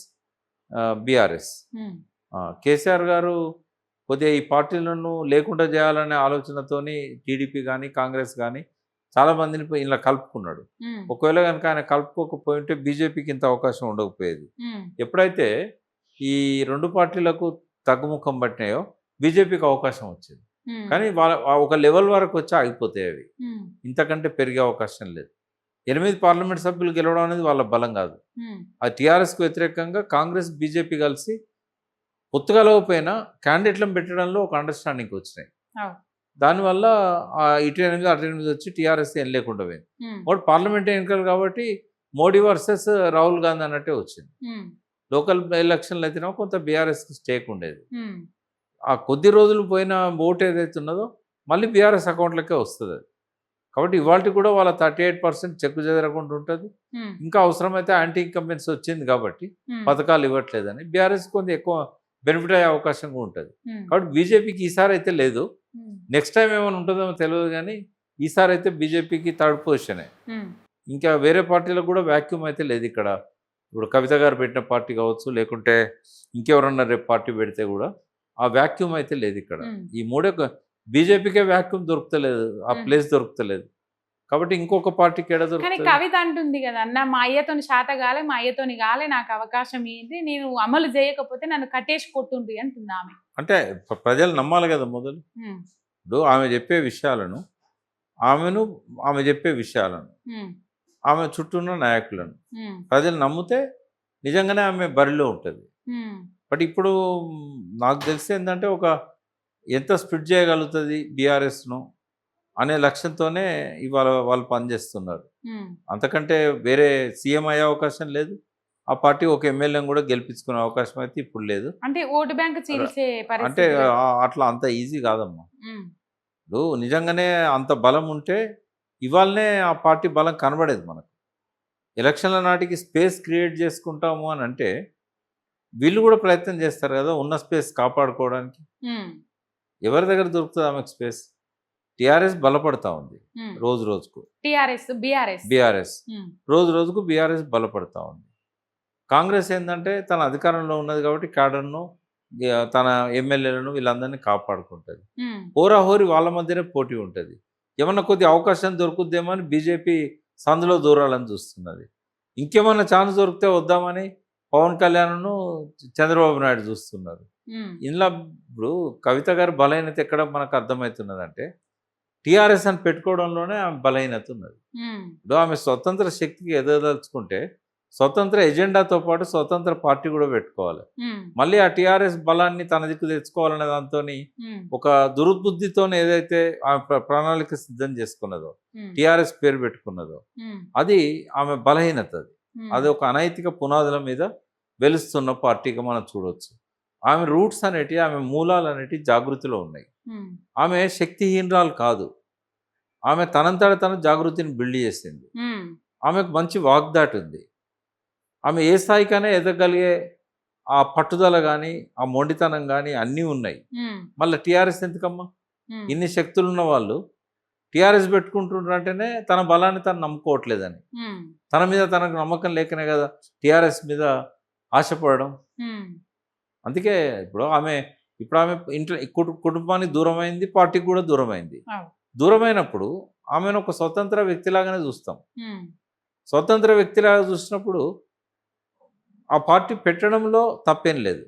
BRS. KCR గారు కొద్దిగా ఈ పార్టీలను లేకుండా చేయాలనే ఆలోచనతోని టీడీపీ కానీ కాంగ్రెస్ కానీ చాలా మందిని ఇలా కలుపుకున్నాడు. ఒకవేళ కనుక ఆయన కలుపుకోకపోయింటే బీజేపీకి ఇంత అవకాశం ఉండకపోయేది. ఎప్పుడైతే ఈ రెండు పార్టీలకు తగ్గుముఖం పట్టినాయో బీజేపీకి అవకాశం వచ్చింది. కానీ వాళ్ళ ఒక లెవెల్ వరకు వచ్చి ఆగిపోతాయి అవి. ఇంతకంటే పెరిగే అవకాశం లేదు. 8 పార్లమెంట్ సభ్యులు గెలవడం అనేది వాళ్ళ బలం కాదు. అది టీఆర్ఎస్కు వ్యతిరేకంగా కాంగ్రెస్ బీజేపీ కలిసి పొత్తుగలవపోయినా క్యాండిడేట్లను పెట్టడంలో ఒక అండర్స్టాండింగ్కి వచ్చినాయి. దానివల్ల ఇటు 8 అటు 8 వచ్చి టీఆర్ఎస్ ఏం లేకుండా పోయింది. ఒకటి పార్లమెంట్ ఎన్నికలు కాబట్టి మోడీ వర్సెస్ రాహుల్ గాంధీ అన్నట్టే వచ్చింది. లోకల్ ఎలక్షన్లు అయితేనేమో కొంత బీఆర్ఎస్కి స్టేక్ ఉండేది. ఆ కొద్ది రోజులు పోయిన ఓటు ఏదైతే ఉన్నదో మళ్ళీ బీఆర్ఎస్ అకౌంట్లకే వస్తుంది అది. కాబట్టి ఇవాళ కూడా వాళ్ళ 38% చెక్కు చెదరకుండా ఉంటుంది. ఇంకా అవసరమైతే యాంటీ ఇన్కంబెన్సీ వచ్చింది కాబట్టి పథకాలు ఇవ్వట్లేదని బీఆర్ఎస్ కొంచెం ఎక్కువ బెనిఫిట్ అయ్యే అవకాశం కూడా ఉంటుంది. కాబట్టి బీజేపీకి ఈసారి అయితే లేదు. నెక్స్ట్ టైం ఏమైనా ఉంటుందో తెలియదు కానీ ఈసారి అయితే బీజేపీకి థర్డ్ పొజిషనే. ఇంకా వేరే పార్టీలకు కూడా వ్యాక్యూమ్ అయితే లేదు ఇక్కడ. ఇప్పుడు కవిత గారు పెట్టిన పార్టీ కావచ్చు, లేకుంటే ఇంకెవరన్నా రేపు పార్టీ పెడితే కూడా ఆ వ్యాక్యూమ్ అయితే లేదు ఇక్కడ. ఈ మూడే బీజేపీకే వ్యాక్యూమ్ దొరుకుతలేదు, ఆ ప్లేస్ దొరుకుతలేదు. కాబట్టి ఇంకొక పార్టీకి ఎడ కానీ దొరుకుతుంది. కవిత అంటుంది కదా అన్న, మా అయ్యతోని శాత కాలే, మా అయ్యతోని కాలే, నాకు అవకాశం ఏంటి, నేను అమలు చేయకపోతే నన్ను కట్టేసి కొట్టుండ్రి అంటుంది ఆమె. అంటే ప్రజలు నమ్మాలి కదా మొదలు. ఇప్పుడు ఆమె చెప్పే విషయాలను, ఆమె చెప్పే విషయాలను, ఆమె చుట్టూ ఉన్న నాయకులను ప్రజలు నమ్మితే నిజంగానే ఆమె బరిలో ఉంటుంది. బట్ ఇప్పుడు నాకు తెలిసి ఏంటంటే ఒక ఎంత స్ప్లిట్ చేయగలుగుతుంది బీఆర్ఎస్ను అనే లక్ష్యంతోనే ఇవాళ వాళ్ళు పనిచేస్తున్నారు. అంతకంటే వేరే సీఎం అయ్యే అవకాశం లేదు. ఆ పార్టీ ఒక ఎమ్మెల్యేని కూడా గెలిపించుకునే అవకాశం అయితే ఇప్పుడు లేదు. అంటే ఓటు బ్యాంక్ చీల్చే అంటే పరిస్థితి. అట్లా అంత ఈజీ కాదమ్మా. ఇప్పుడు నిజంగానే అంత బలం ఉంటే ఇవాళనే ఆ పార్టీ బలం కనబడేది మనకు. ఎలక్షన్ల నాటికి స్పేస్ క్రియేట్ చేసుకుంటాము అని అంటే వీళ్ళు కూడా ప్రయత్నం చేస్తారు కదా ఉన్న స్పేస్ కాపాడుకోవడానికి. ఎవరి దగ్గర దొరుకుతుంది ఆమెకు స్పేస్? టీఆర్ఎస్ బలపడతా ఉంది రోజు రోజుకు. బీఆర్ఎస్ రోజు రోజుకు బీఆర్ఎస్ బలపడతా ఉంది. కాంగ్రెస్ ఏంటంటే తన అధికారంలో ఉన్నది కాబట్టి క్యాడర్ను, తన ఎమ్మెల్యేలను వీళ్ళందరినీ కాపాడుకుంటుంది. హోరాహోరీ వాళ్ళ మధ్యనే పోటీ ఉంటుంది. ఏమన్నా కొద్ది అవకాశం దొరుకుద్దేమో అని బీజేపీ సందులో దూరాలని చూస్తున్నది. ఇంకేమన్నా ఛాన్స్ దొరికితే వద్దామని పవన్ కళ్యాణ్ను చంద్రబాబు నాయుడు చూస్తున్నారు. ఇందులో ఇప్పుడు కవిత గారి బలహీనత ఎక్కడ మనకు అర్థమవుతున్నదంటే టీఆర్ఎస్ అని పెట్టుకోవడంలోనే ఆమె బలహీనత ఉన్నది. ఇప్పుడు ఆమె స్వతంత్ర శక్తికి ఎదగదలుచుకుంటే స్వతంత్ర ఎజెండాతో పాటు స్వతంత్ర పార్టీ కూడా పెట్టుకోవాలి. మళ్ళీ ఆ టీఆర్ఎస్ బలాన్ని తన దిక్కు తెచ్చుకోవాలనే దాంతో ఒక దుర్బుద్ధితో ఏదైతే ఆమె ప్రణాళిక సిద్ధం చేసుకున్నదో, టీఆర్ఎస్ పేరు పెట్టుకున్నదో అది ఆమె బలహీనత. అది ఒక అనైతిక పునాదుల మీద వెలుస్తున్న పార్టీగా మనం చూడవచ్చు. ఆమె రూట్స్ అనేటివి, ఆమె మూలాలు అనేటివి జాగృతిలో ఉన్నాయి. ఆమె శక్తిహీనరాలు కాదు. ఆమె తనంతట తన జాగృతిని బిల్డ్ చేసింది. ఆమెకు మంచి వాగ్దాటి ఉంది. ఆమె ఏ స్థాయికైనా ఎదగలిగే ఆ పట్టుదల కానీ, ఆ మొండితనం కానీ అన్నీ ఉన్నాయి. మళ్ళీ టీఆర్ఎస్ ఎందుకమ్మా? ఇన్ని శక్తులు ఉన్న వాళ్ళు టీఆర్ఎస్ పెట్టుకుంటుంటారంటేనే తన బలాన్ని తను నమ్ముకోవట్లేదని, తన మీద తనకు నమ్మకం లేకనే కదా టీఆర్ఎస్ మీద ఆశపడడం. అందుకే ఇప్పుడు ఆమె ఇంట్లో కుటుంబానికి దూరమైంది, పార్టీకి కూడా దూరమైంది. దూరమైనప్పుడు ఆమెను ఒక స్వతంత్ర వ్యక్తిలాగానే చూస్తాం. స్వతంత్ర వ్యక్తిలాగా చూసినప్పుడు ఆ పార్టీ పెట్టడంలో తప్పేం లేదు.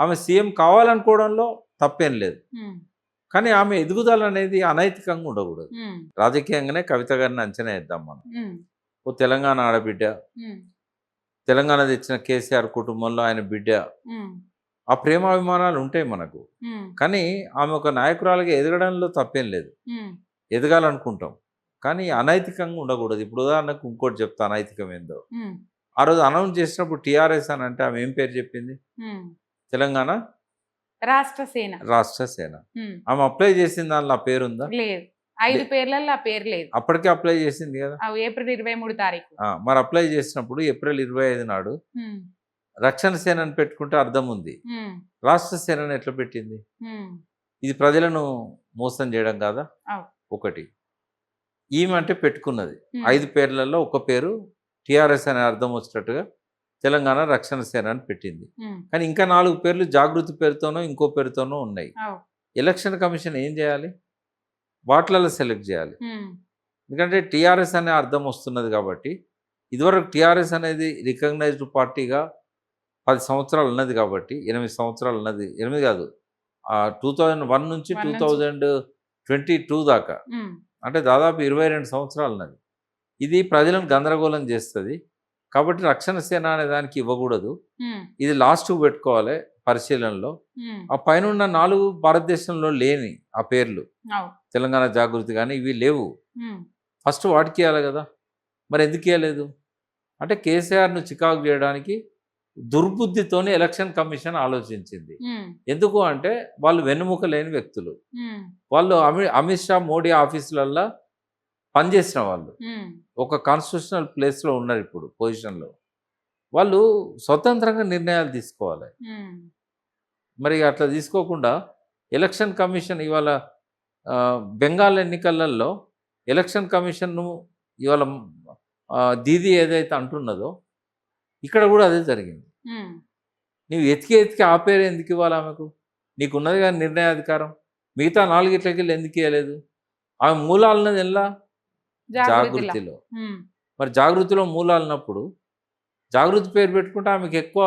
ఆమె సీఎం కావాలనుకోవడంలో తప్పేం లేదు. కానీ ఆమె ఎదుగుదల అనేది అనైతికంగా ఉండకూడదు. రాజకీయంగానే కవిత గారిని అంచనా వేద్దాం మనం. ఓ తెలంగాణ ఆడబిడ్డ, తెలంగాణ తెచ్చిన కేసీఆర్ కుటుంబంలో ఆయన బిడ్డ, ఆ ప్రేమాభిమానాలు ఉంటాయి మనకు. కానీ ఆమె ఒక నాయకురాలుగా ఎదగడంలో తప్పేం లేదు. ఎదగాలనుకుంటాం కానీ అనైతికంగా ఉండకూడదు. ఇప్పుడు ఉదాహరణకు ఇంకోటి చెప్తా అనైతికం ఏందో. ఆ రోజు అనౌన్స్ చేసినప్పుడు టీఆర్ఎస్ అని అంటే ఆమె ఏం పేరు చెప్పింది? తెలంగాణ రాష్ట్ర సేన. ఆమె అప్లై చేసిన దానిలో ఆ పేరు ఉందా? లేదు. 5 పేర్లలో ఆ పేరు లేదు. అప్పటికే అప్లై చేసింది కదా, ఏప్రిల్ 23 తారీఖు. మరి అప్లై చేసినప్పుడు ఏప్రిల్ 25 నాడు రక్షణ సేనని పెట్టుకుంటే అర్థం ఉంది. ఉమ్, రాష్ట్ర సేనని ఎట్లా పెట్టింది? ఉమ్, ఇది ప్రజలను మోసం చేయడం కాదా? అవు. ఒకటి. ఈమె అంటే పెట్టుకున్నది. ఉమ్, 5 పేర్లలో ఒక పేరు టీఆర్ఎస్ అనే అర్థం వచ్చేటట్టుగా తెలంగాణ రక్షణ సేన అని పెట్టింది. ఉమ్, కానీ ఇంకా 4 పేర్లు జాగృతి పేరుతోనో ఇంకో పేరుతోనో ఉన్నాయి. అవు. ఎలక్షన్ కమిషన్ ఏం చేయాలి? వాటిలలో సెలెక్ట్ చేయాలి. ఉమ్, ఎందుకంటే టీఆర్ఎస్ అనే అర్థం వస్తున్నది కాబట్టి, ఇదివరకు టీఆర్ఎస్ అనేది రికగ్నైజ్డ్ పార్టీగా 10 సంవత్సరాలు ఉన్నది కాబట్టి, 8 సంవత్సరాలు ఉన్నది, 8 కాదు, 2001 నుంచి 1 నుంచి. 2022 దాకా, ఉమ్, అంటే దాదాపు 22 సంవత్సరాలు ఉన్నది. ఇది ప్రజలను గందరగోళం చేస్తుంది కాబట్టి రక్షణ సేన అనే దానికి ఇవ్వకూడదు. ఉమ్, ఇది లాస్ట్కు పెట్టుకోవాలి పరిశీలనలో. ఉమ్, ఆ పైన ఉన్న 4 భారతదేశంలో లేని ఆ పేర్లు, అవు. తెలంగాణ జాగృతి కానీ ఇవి లేవు. ఉమ్, ఫస్ట్ వాటికి ఇవ్వాలి కదా. మరి ఎందుకు ఇవ్వలేదు? అంటే కేసీఆర్ను చికాకు చేయడానికి దుర్బుద్ధితోనే ఎలక్షన్ కమిషన్ ఆలోచించింది. ఉమ్, ఎందుకు అంటే వాళ్ళు వెన్నుముక లేని వ్యక్తులు. ఉమ్, వాళ్ళు అమిత్ షా మోడీ ఆఫీసులల్లో పనిచేసిన వాళ్ళు, ఉమ్, ఒక కాన్స్టిట్యూషనల్ ప్లేస్లో ఉన్నారు ఇప్పుడు పొజిషన్లో. వాళ్ళు స్వతంత్రంగా నిర్ణయాలు తీసుకోవాలి. ఉమ్, మరి అట్లా తీసుకోకుండా ఎలక్షన్ కమిషన్ ఇవాళ బెంగాల్ ఎన్నికలలో ఎలక్షన్ కమిషన్ను ఇవాళ దీదీ ఏదైతే అంటున్నదో ఇక్కడ కూడా అదే జరిగింది. ఉమ్, నీవు ఎతికి ఆ పేరు ఎందుకు ఇవ్వాలి ఆమెకు? నీకున్నది కానీ నిర్ణయాధికారం. మిగతా 4 ఇట్లకి ఎందుకు ఇవ్వలేదు? ఆమె మూలాలన్నది ఎలా? జాగృతిలో. జాగృతిలో. ఉమ్, మరి జాగృతిలో మూలాలన్నప్పుడు జాగృతి పేరు పెట్టుకుంటే ఆమెకు ఎక్కువ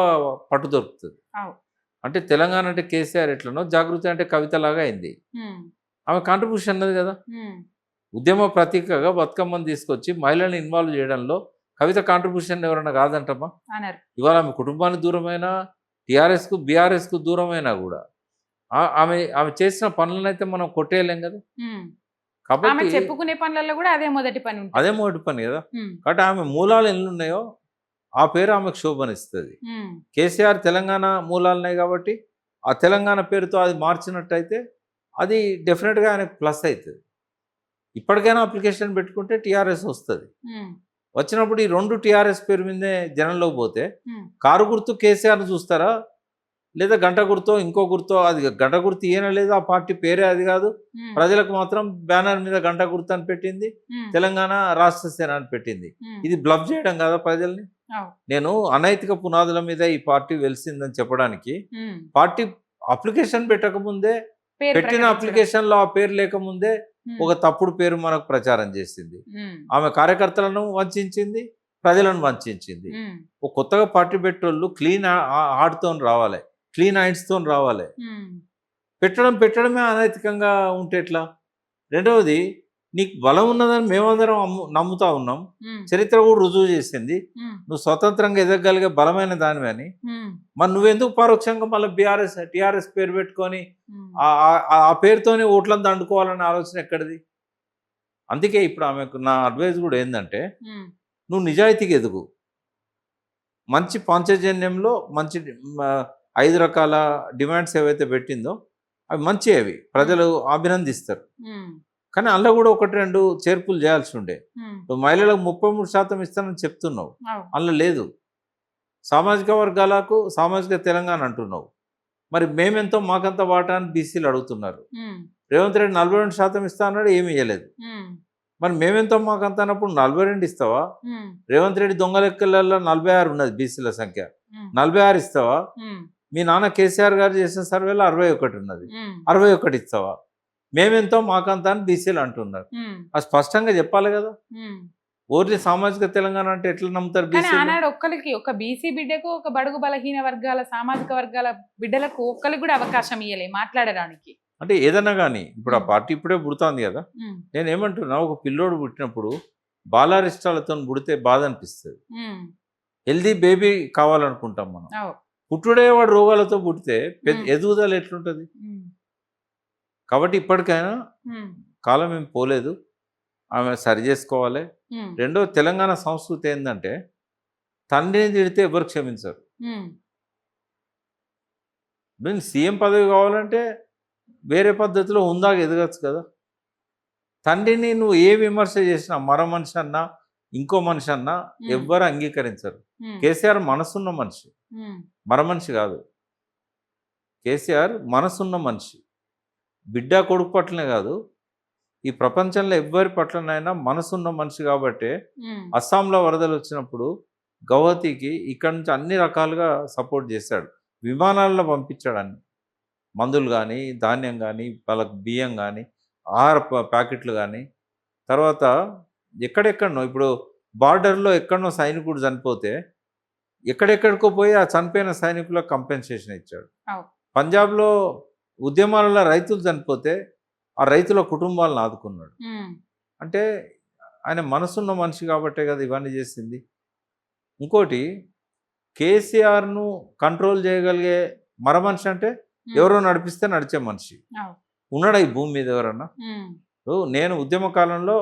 పట్టు దొరుకుతుంది. అవు. అంటే తెలంగాణ అంటే కేసీఆర్ ఎట్లనో జాగృతి అంటే కవితలాగా అయింది. ఉమ్, ఆమె కాంట్రిబ్యూషన్ అన్నది కదా. ఉమ్, ఉద్యమ ప్రతీకగా బతుకమ్మను తీసుకొచ్చి మహిళలను ఇన్వాల్వ్ చేయడంలో కవిత కాంట్రిబ్యూషన్ ఎవరన్నా కాదంటమ్మా? అన్నారు. ఇవాళ ఆమె కుటుంబానికి దూరమైనా, టీఆర్ఎస్కు బీఆర్ఎస్కు దూరమైనా కూడా ఆమె ఆమె చేసిన పనులనైతే మనం కొట్టేయలేం కదా. ఉమ్, ఆమె కాబట్టి చెప్పుకునే పనులలో కూడా అదే మొదటి పని ఉంటుంది. అదే మొదటి పని కదా. ఉమ్, కాబట్టి ఆమె మూలాలు ఎన్ని ఉన్నాయో ఆ పేరు ఆమెకు శోభనిస్తుంది. ఉమ్, కేసీఆర్ తెలంగాణ మూలాలున్నాయి కాబట్టి ఆ తెలంగాణ పేరుతో అది మార్చినట్టయితే అది డెఫినెట్గా ఆయనకు ప్లస్ అవుతుంది. ఇప్పటికైనా అప్లికేషన్ పెట్టుకుంటే టీఆర్ఎస్ వస్తుంది. ఉమ్, వచ్చినప్పుడు ఈ 2 టీఆర్ఎస్ పేరు మీదే జనంలోకి పోతే ఉమ్, కారు గుర్తు కేసీఆర్ను చూస్తారా, లేదా గంట గుర్తో ఇంకో గుర్తో? అది గంట గుర్తు ఈయన లేదు, ఆ పార్టీ పేరే అది కాదు. ఉమ్, ప్రజలకు మాత్రం బ్యానర్ మీద గంట గుర్తు అని పెట్టింది, ఉమ్, తెలంగాణ రాష్ట్ర సేన అని పెట్టింది. ఉమ్, ఇది బ్లఫ్ చేయడం కదా ప్రజల్ని. అవు. నేను అనైతిక పునాదుల మీద ఈ పార్టీ వెలిసిందని చెప్పడానికి, ఉమ్, పార్టీ అప్లికేషన్ పెట్టకముందే, పేరు పెట్టిన ప్రకటించడం. అప్లికేషన్లో ఆ పేరు లేకముందే ఉమ్, ఒక తప్పుడు పేరు మనకు ప్రచారం చేసింది. ఉమ్, ఆమె కార్యకర్తలను వంచింది, ప్రజలను వంచింది. ఉమ్, ఒక కొత్తగా పార్టీ పెట్టేవాళ్ళు క్లీన్ హార్ట్తో రావాలి, క్లీన్ హ్యాండ్స్తో రావాలి. ఉమ్, పెట్టడమే అనైతికంగా ఉంటే ఎట్లా? రెండవది, నీకు బలం ఉన్నదని మేమందరం నమ్ముతా ఉన్నాం. ఉమ్, చరిత్ర కూడా రుజువు చేసింది ఉమ్, నువ్వు స్వతంత్రంగా ఎదగగలిగే బలమైన దానివి అని. ఉమ్, మరి నువ్వెందుకు పరోక్షంగా మళ్ళీ టీఆర్ఎస్ పేరు పెట్టుకొని ఉమ్, ఆ పేరుతోనే ఓట్లను దండుకోవాలనే ఆలోచన ఎక్కడిది? అందుకే ఇప్పుడు ఆమెకు నా అడ్వైజ్ కూడా ఏంటంటే, ఉమ్, నువ్వు నిజాయితీగా ఎదుగు. మంచి పాంచజన్యంలో మంచి 5 రకాల డిమాండ్స్ ఏవైతే పెట్టిందో అవి మంచి, అవి ప్రజలు అభినందిస్తారు. ఉమ్, కానీ అందులో కూడా 1-2 చేర్పులు చేయాల్సి ఉండే. ఉమ్, నువ్వు మహిళలకు 33% ఇస్తానని చెప్తున్నావు, అవు. అందులో లేదు. సామాజిక వర్గాలకు సామాజిక తెలంగాణ అంటున్నావు, మరి మేమెంతో మాకంత వాటా అని బీసీలు అడుగుతున్నారు. ఉమ్, రేవంత్ రెడ్డి 42% ఇస్తా అన్నాడు, ఏమీ ఇవ్వలేదు. ఉమ్, మరి మేమెంతో మాకంత అన్నప్పుడు 42 ఇస్తావా? ఉమ్, రేవంత్ రెడ్డి దొంగ లెక్కలలో 46 ఉన్నది బీసీల సంఖ్య, ఉమ్, 46 ఇస్తావా? ఉమ్, మీ నాన్న కేసీఆర్ గారు చేసిన సర్వేలో 61 ఉన్నది, ఉమ్, 61 ఇస్తావా? మేమెంతో మాకంత అని బీసీలు అంటున్నారు. ఉమ్, అది స్పష్టంగా చెప్పాలి కదా. ఉమ్. ఓన్లీ సామాజిక తెలంగాణ అంటే ఎట్లా నమ్ముతారు కానీ బీసీలు? ఆనాడు ఒక్కరికి, ఒక బీసీ బిడ్డకు, ఒక బడుగు బలహీన వర్గాల సామాజిక వర్గాల బిడ్డలకు ఒక్కరికి కూడా అవకాశం ఇవ్వలే మాట్లాడడానికి. అంటే ఏదన్నా కానీ ఇప్పుడు ఆ పార్టీ ఇప్పుడే పుడుతోంది కదా. ఉమ్, నేను ఏమంటున్నా, ఒక పిల్లోడు పుట్టినప్పుడు బాలారిష్టాలతో పుడితే బాధ అనిపిస్తుంది. ఉమ్, హెల్దీ బేబీ కావాలనుకుంటాం మనం. అవు. పుట్టుడే వాడు రోగాలతో పుడితే ఉమ్. ఎదుగుదల ఎట్లుంటుంది? ఉమ్, కాబట్టి ఇప్పటికైనా ఉమ్, కాలం ఏం పోలేదు, ఆమె సరి చేసుకోవాలి. ఉమ్, రెండో, తెలంగాణ సంస్కృతి ఏంటంటే తండ్రిని తిడితే ఎవరు క్షమించరు. ఉమ్, నేను సీఎం పదవి కావాలంటే వేరే పద్ధతిలో ఉందాక ఎదగచ్చు కదా. తండ్రిని నువ్వు ఏ విమర్శ చేసినా, మరో మనిషి అన్నా ఇంకో మనిషి అన్నా ఉమ్, ఎవ్వరు అంగీకరించరు. కేసీఆర్ మనసున్న మనిషి, మరమనిషి కాదు. కేసీఆర్ మనసున్న మనిషి, బిడ్డ కొడుకు పట్లనే కాదు, ఈ ప్రపంచంలో ఎవ్వరి పట్లనైనా మనసున్న మనిషి. కాబట్టి అస్సాంలో వరదలు వచ్చినప్పుడు గౌహతికి ఇక్కడి నుంచి అన్ని రకాలుగా సపోర్ట్ చేశాడు. విమానాల్లో పంపించాడు అన్ని, మందులు కానీ, ధాన్యం కానీ, వాళ్ళకి బియ్యం కానీ, ఆహార ప్యాకెట్లు కానీ. తర్వాత ఎక్కడెక్కడనో ఇప్పుడు బార్డర్లో ఎక్కడనో సైనికుడు చనిపోతే ఎక్కడెక్కడికో పోయి ఆ చనిపోయిన సైనికులకు కంపెన్సేషన్ ఇచ్చాడు. పంజాబ్లో ఉద్యమాలలో రైతులు చనిపోతే ఆ రైతుల కుటుంబాలను ఆదుకున్నాడు. అంటే ఆయన మనసున్న మనిషి కాబట్టే కదా ఇవన్నీ చేసింది. ఇంకోటి, కేసీఆర్ను కంట్రోల్ చేయగలిగే మరమనిషి అంటే ఎవరో నడిపిస్తే నడిచే మనిషి ఉన్నాడా ఈ భూమి మీద ఎవరన్నా? నేను ఉద్యమ కాలంలో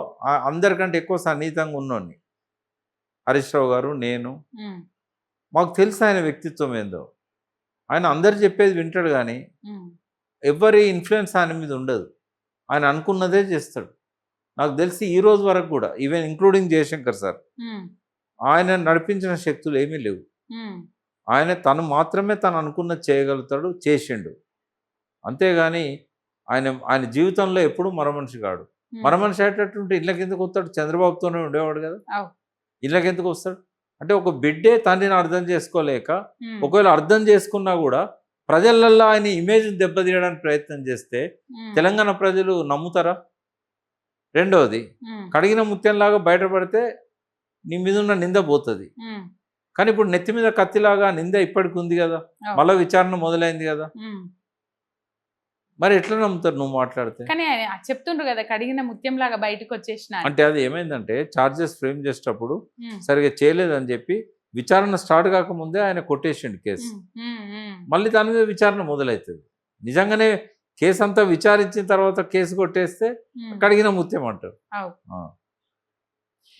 అందరికంటే ఎక్కువ సన్నిహితంగా ఉన్నోడిని. హరీష్ రావు గారు, నేను, మాకు తెలుసు ఆయన వ్యక్తిత్వం ఏందో. ఆయన అందరు చెప్పేది వింటాడు కానీ ఎవరి ఇన్ఫ్లుయెన్స్ ఆయన మీద ఉండదు. ఆయన అనుకున్నదే చేస్తాడు. నాకు తెలిసి ఈ రోజు వరకు కూడా, ఈవెన్ ఇంక్లూడింగ్ జయశంకర్ సార్, ఆయన నడిపించిన శక్తులు ఏమీ లేవు. ఆయన తను మాత్రమే తను అనుకున్నది చేయగలుగుతాడు, చేసిండు. అంతేగాని ఆయన జీవితంలో ఎప్పుడూ మరమనిషి కాడు. మరమనిషి అయ్యేటట్టుంటే ఇళ్ళకి ఎందుకు వస్తాడు? చంద్రబాబుతోనే ఉండేవాడు కదా, ఇళ్ళకి ఎందుకు వస్తాడు? అంటే ఒక బిడ్డే తండ్రిని అర్థం చేసుకోలేక, ఒకవేళ అర్థం చేసుకున్నా కూడా ప్రజలల్లో ఆయన ఇమేజ్ దెబ్బతీయడానికి ప్రయత్నం చేస్తే తెలంగాణ ప్రజలు నమ్ముతారా? రెండవది, కడిగిన ముత్యంలాగా బయటపడితే నీ మీద ఉన్న నింద పోతుంది. కానీ ఇప్పుడు నెత్తి మీద కత్తిలాగా నింద ఇప్పటికి ఉంది కదా, మళ్ళీ విచారణ మొదలైంది కదా, మరి ఎట్లా నమ్ముతారు నువ్వు మాట్లాడితే? కానీ చెప్తుండ్రు కదా కడిగిన ముత్యం లాగా బయటకు వచ్చేసిన. అంటే అది ఏమైందంటే చార్జెస్ ఫ్రేమ్ చేసేటప్పుడు సరిగా చేయలేదని చెప్పి విచారణ స్టార్ట్ కాకముందే ఆయన కొట్టేసిండు కేసు. మళ్ళీ దాని మీద విచారణ మొదలవుతుంది. నిజంగానే కేసు అంతా విచారించిన తర్వాత కేసు కొట్టేస్తే కడిగిన ముత్యం అంటారు.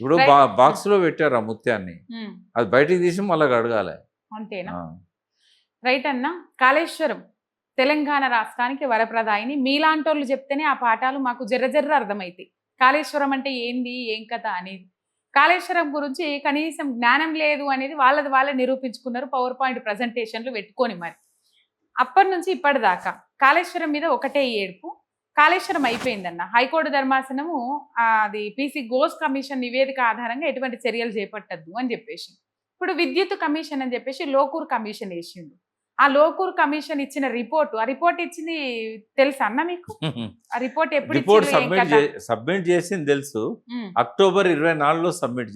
ఇప్పుడు బాక్స్ లో పెట్టారు ఆ ముత్యాన్ని, అది బయటికి తీసి మళ్ళీ కడగాలి. అంతేనా? రైట్ అన్న. కాళేశ్వరం తెలంగాణ రాష్ట్రానికి వరప్రదాయిని. మీలాంటోళ్ళు చెప్తేనే ఆ పాఠాలు మాకు జర్ర అర్థమవుతాయి. కాళేశ్వరం అంటే ఏంది, ఏం కథ అనేది. కాళేశ్వరం గురించి కనీసం జ్ఞానం లేదు అనేది వాళ్ళే నిరూపించుకున్నారు, పవర్ పాయింట్ ప్రజెంటేషన్లు పెట్టుకొని. మరి అప్పటి నుంచి ఇప్పటిదాకా కాళేశ్వరం మీద ఒకటే ఏడుపు. కాళేశ్వరం అయిపోయిందన్న. హైకోర్టు ధర్మాసనము అది పీసీ ఘోష్ కమిషన్ నివేదిక ఆధారంగా ఎటువంటి చర్యలు చేపట్టద్దు అని చెప్పేసి, ఇప్పుడు విద్యుత్ కమిషన్ అని చెప్పేసి లోకూర్ కమిషన్ వేసిండు. ఆ లోకూర్ కమిషన్ ఇచ్చిన రిపోర్ట్, ఆ రిపోర్ట్ ఇచ్చింది తెలుసా అన్న మీకు? ఆ రిపోర్ట్ ఎప్పుడు సబ్మిట్ చేసింది తెలుసు. అక్టోబర్ 24లో సబ్మిట్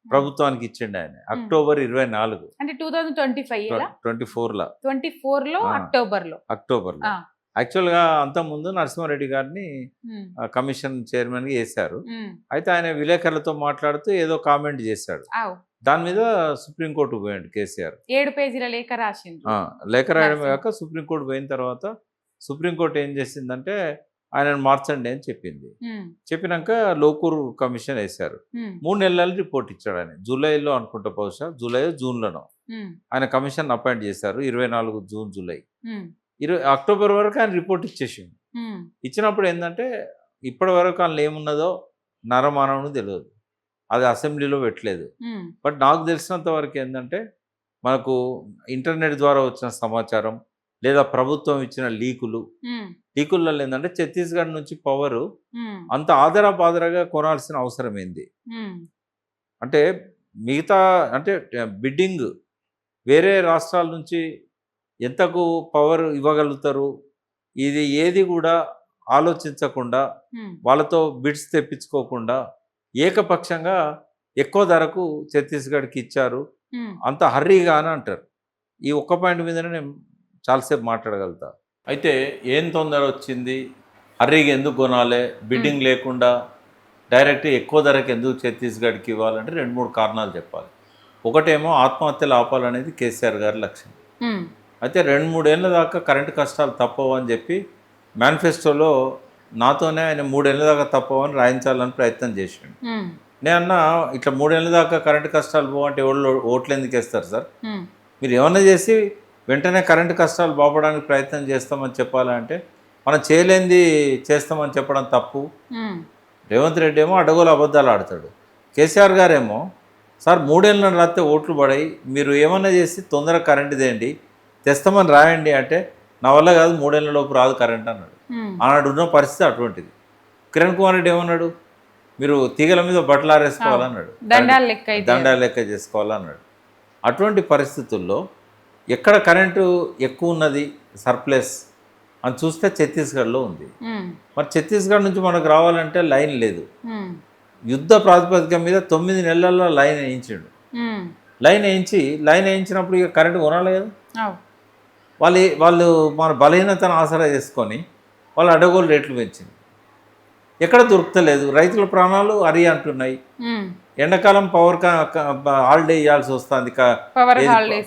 ప్రభుత్వానికి ఇచ్చిండు ఆయన. అక్టోబర్ 24 అంటే 2024లో అక్టోబర్లో యాక్చువల్ గా అంత ముందు నరసింహారెడ్డి గారిని కమిషన్ చైర్మన్ గా వేశారు. అయితే ఆయన విలేకరులతో మాట్లాడుతూ ఏదో కామెంట్ చేశాడు. దాని మీద సుప్రీంకోర్టు పోయాడు కేసీఆర్. 7 పేజీల లేఖ రాసింది. లేఖ రాయడం కాక సుప్రీంకోర్టు పోయిన తర్వాత సుప్రీంకోర్టు ఏం చేసిందంటే ఆయనను మార్చండి అని చెప్పింది. చెప్పినాక లోకూర్ కమిషన్ వేశారు. 3 నెలలు రిపోర్ట్ ఇచ్చాడు ఆయన. జూలైలో అనుకుంటా, బహుశా జూన్లోనో ఆయన కమిషన్ అపాయింట్ చేశారు. 24 జూన్, జూలై, అక్టోబర్ వరకు ఆయన రిపోర్ట్ ఇచ్చేసింది. ఇచ్చినప్పుడు ఏంటంటే ఇప్పటి వరకు అందులో ఏమున్నదో నరమానవుని తెలియదు, అది అసెంబ్లీలో పెట్టలేదు. బట్ నాకు తెలిసినంత వరకు ఏంటంటే మనకు ఇంటర్నెట్ ద్వారా వచ్చిన సమాచారం లేదా ప్రభుత్వం ఇచ్చిన లీకులలో ఏంటంటే ఛత్తీస్గఢ్ నుంచి పవరు అంత ఆదరాబాదరాగా కొనాల్సిన అవసరం ఏంది అంటే, మిగతా అంటే బిడ్డింగ్ వేరే రాష్ట్రాల నుంచి ఎంతకు పవర్ ఇవ్వగలుగుతారు, ఇది ఏది కూడా ఆలోచించకుండా, వాళ్ళతో బిడ్స్ తెప్పించుకోకుండా ఏకపక్షంగా ఎక్కువ ధరకు ఛత్తీస్గఢ్కి ఇచ్చారు. అంత హర్రీగా అని అంటారు. ఈ ఒక్క పాయింట్ మీదనే నేను చాలాసేపు మాట్లాడగలుగుతా. అయితే ఏం తొందర వచ్చింది, హర్రీగా ఎందుకు కొనాలి, బిడ్డింగ్ లేకుండా డైరెక్ట్ ఎక్కువ ధరకు ఎందుకు ఛత్తీస్గఢ్కి ఇవ్వాలంటే 2-3 కారణాలు చెప్పాలి. ఒకటేమో ఆత్మహత్యలు ఆపాలనేది కేసీఆర్ గారి లక్ష్యం. అయితే 2-3 ఏళ్ళ దాకా కరెంటు కష్టాలు తప్పవు అని చెప్పి మేనిఫెస్టోలో నాతోనే ఆయన 3 ఏళ్ళ దాకా తప్పవని రాయించాలని ప్రయత్నం చేసాడు. నేనన్నా ఇట్లా 3 ఏళ్ళ దాకా కరెంటు కష్టాలు పోవంటే ఓట్లు ఎందుకు వేస్తారు సార్? మీరు ఏమన్నా చేసి వెంటనే కరెంటు కష్టాలు బాపడానికి ప్రయత్నం చేస్తామని చెప్పాలంటే మనం చేయలేంది చేస్తామని చెప్పడం తప్పు. రేవంత్ రెడ్డి ఏమో అడ్డగోలు అబద్ధాలు ఆడతాడు. కేసీఆర్ గారేమో సార్ 3 ఏళ్ళ రాస్తే ఓట్లు పడాయి, మీరు ఏమన్నా చేసి తొందరగా కరెంట్ తేండి, తెస్తామని రాయండి అంటే నా వల్ల కాదు, 3 ఏళ్ళ లోపు రాదు కరెంట్ అన్నాడు. ఆనాడు ఉన్న పరిస్థితి అటువంటిది. కిరణ్ కుమార్ రెడ్డి ఏమన్నాడు, మీరు తీగల మీద బట్టలు ఆరేసుకోవాలన్నాడు, దండాలు లెక్క చేసుకోవాలన్నాడు. అటువంటి పరిస్థితుల్లో ఎక్కడ కరెంటు ఎక్కువ ఉన్నది సర్ప్లస్ అని చూస్తే ఛత్తీస్గఢ్లో ఉంది. మరి ఛత్తీస్గఢ్ నుంచి మనకు రావాలంటే లైన్ లేదు. యుద్ధ ప్రాతిపదిక మీద 9 నెలల్లో లైన్ వేయించాడు. లైన్ వేయించినప్పుడు ఇక కరెంటు కొనాలి కదా. వాళ్ళు మన బలహీనతను ఆసరా చేసుకొని వాళ్ళు అడ్డగోలు రేట్లు పెంచింది. ఎక్కడ దొరుకుతలేదు, రైతుల ప్రాణాలు అరి అంటున్నాయి. ఎండాకాలం పవర్ హాలిడే ఇవ్వాల్సి వస్తుంది,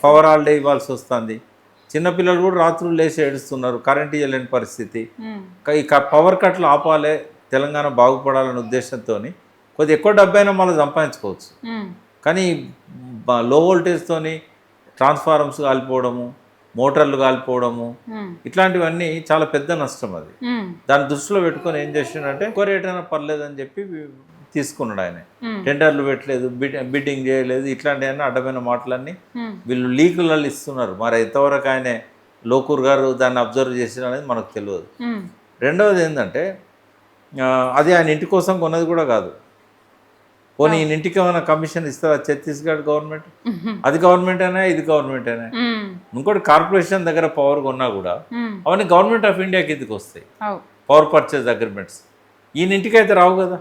పవర్ హాలిడే ఇవ్వాల్సి వస్తుంది. చిన్నపిల్లలు కూడా రాత్రులు లేచి ఏడుస్తున్నారు, కరెంట్ ఇవ్వలేని పరిస్థితి. ఇక పవర్ కట్లు ఆపాలే, తెలంగాణ బాగుపడాలనే ఉద్దేశంతో కొద్దిగా ఎక్కువ డబ్బైనా మళ్ళీ సంపాదించుకోవచ్చు. కానీ లో వోల్టేజ్తోని ట్రాన్స్ఫార్మర్స్ కాలిపోవడము, మోటార్లు కాలిపోవడము, ఇట్లాంటివన్నీ చాలా పెద్ద నష్టం. అది దాన్ని దృష్టిలో పెట్టుకొని ఏం చేసిండంటే ఎక్కువ రేట్ అయినా పర్లేదని చెప్పి తీసుకున్నాడు ఆయన. టెండర్లు పెట్టలేదు, బిడ్డింగ్ చేయలేదు, ఇట్లాంటివన్నీ అడ్డమైన మాటలన్నీ వీళ్ళు లీకులలో ఇస్తున్నారు. మరి ఎంతవరకు ఆయన లోకూర్ గారు దాన్ని అబ్జర్వ్ చేసిన అనేది మనకు తెలియదు. రెండవది ఏంటంటే అది ఆయన ఇంటి కోసం కొన్నది కూడా కాదు. పోనీ ఈయన ఇంటికి ఏమైనా కమిషన్ ఇస్తుందా ఛత్తీస్గఢ్ గవర్నమెంట్? అది గవర్నమెంట్ అయినా ఇది గవర్నమెంట్ అయినా. ఇంకోటి కార్పొరేషన్ దగ్గర పవర్ కొన్నా కూడా అవన్నీ గవర్నమెంట్ ఆఫ్ ఇండియా కిందకి వస్తాయి, పవర్ పర్చేజ్ అగ్రిమెంట్స్. ఈయన ఇంటికి అయితే రావు కదా.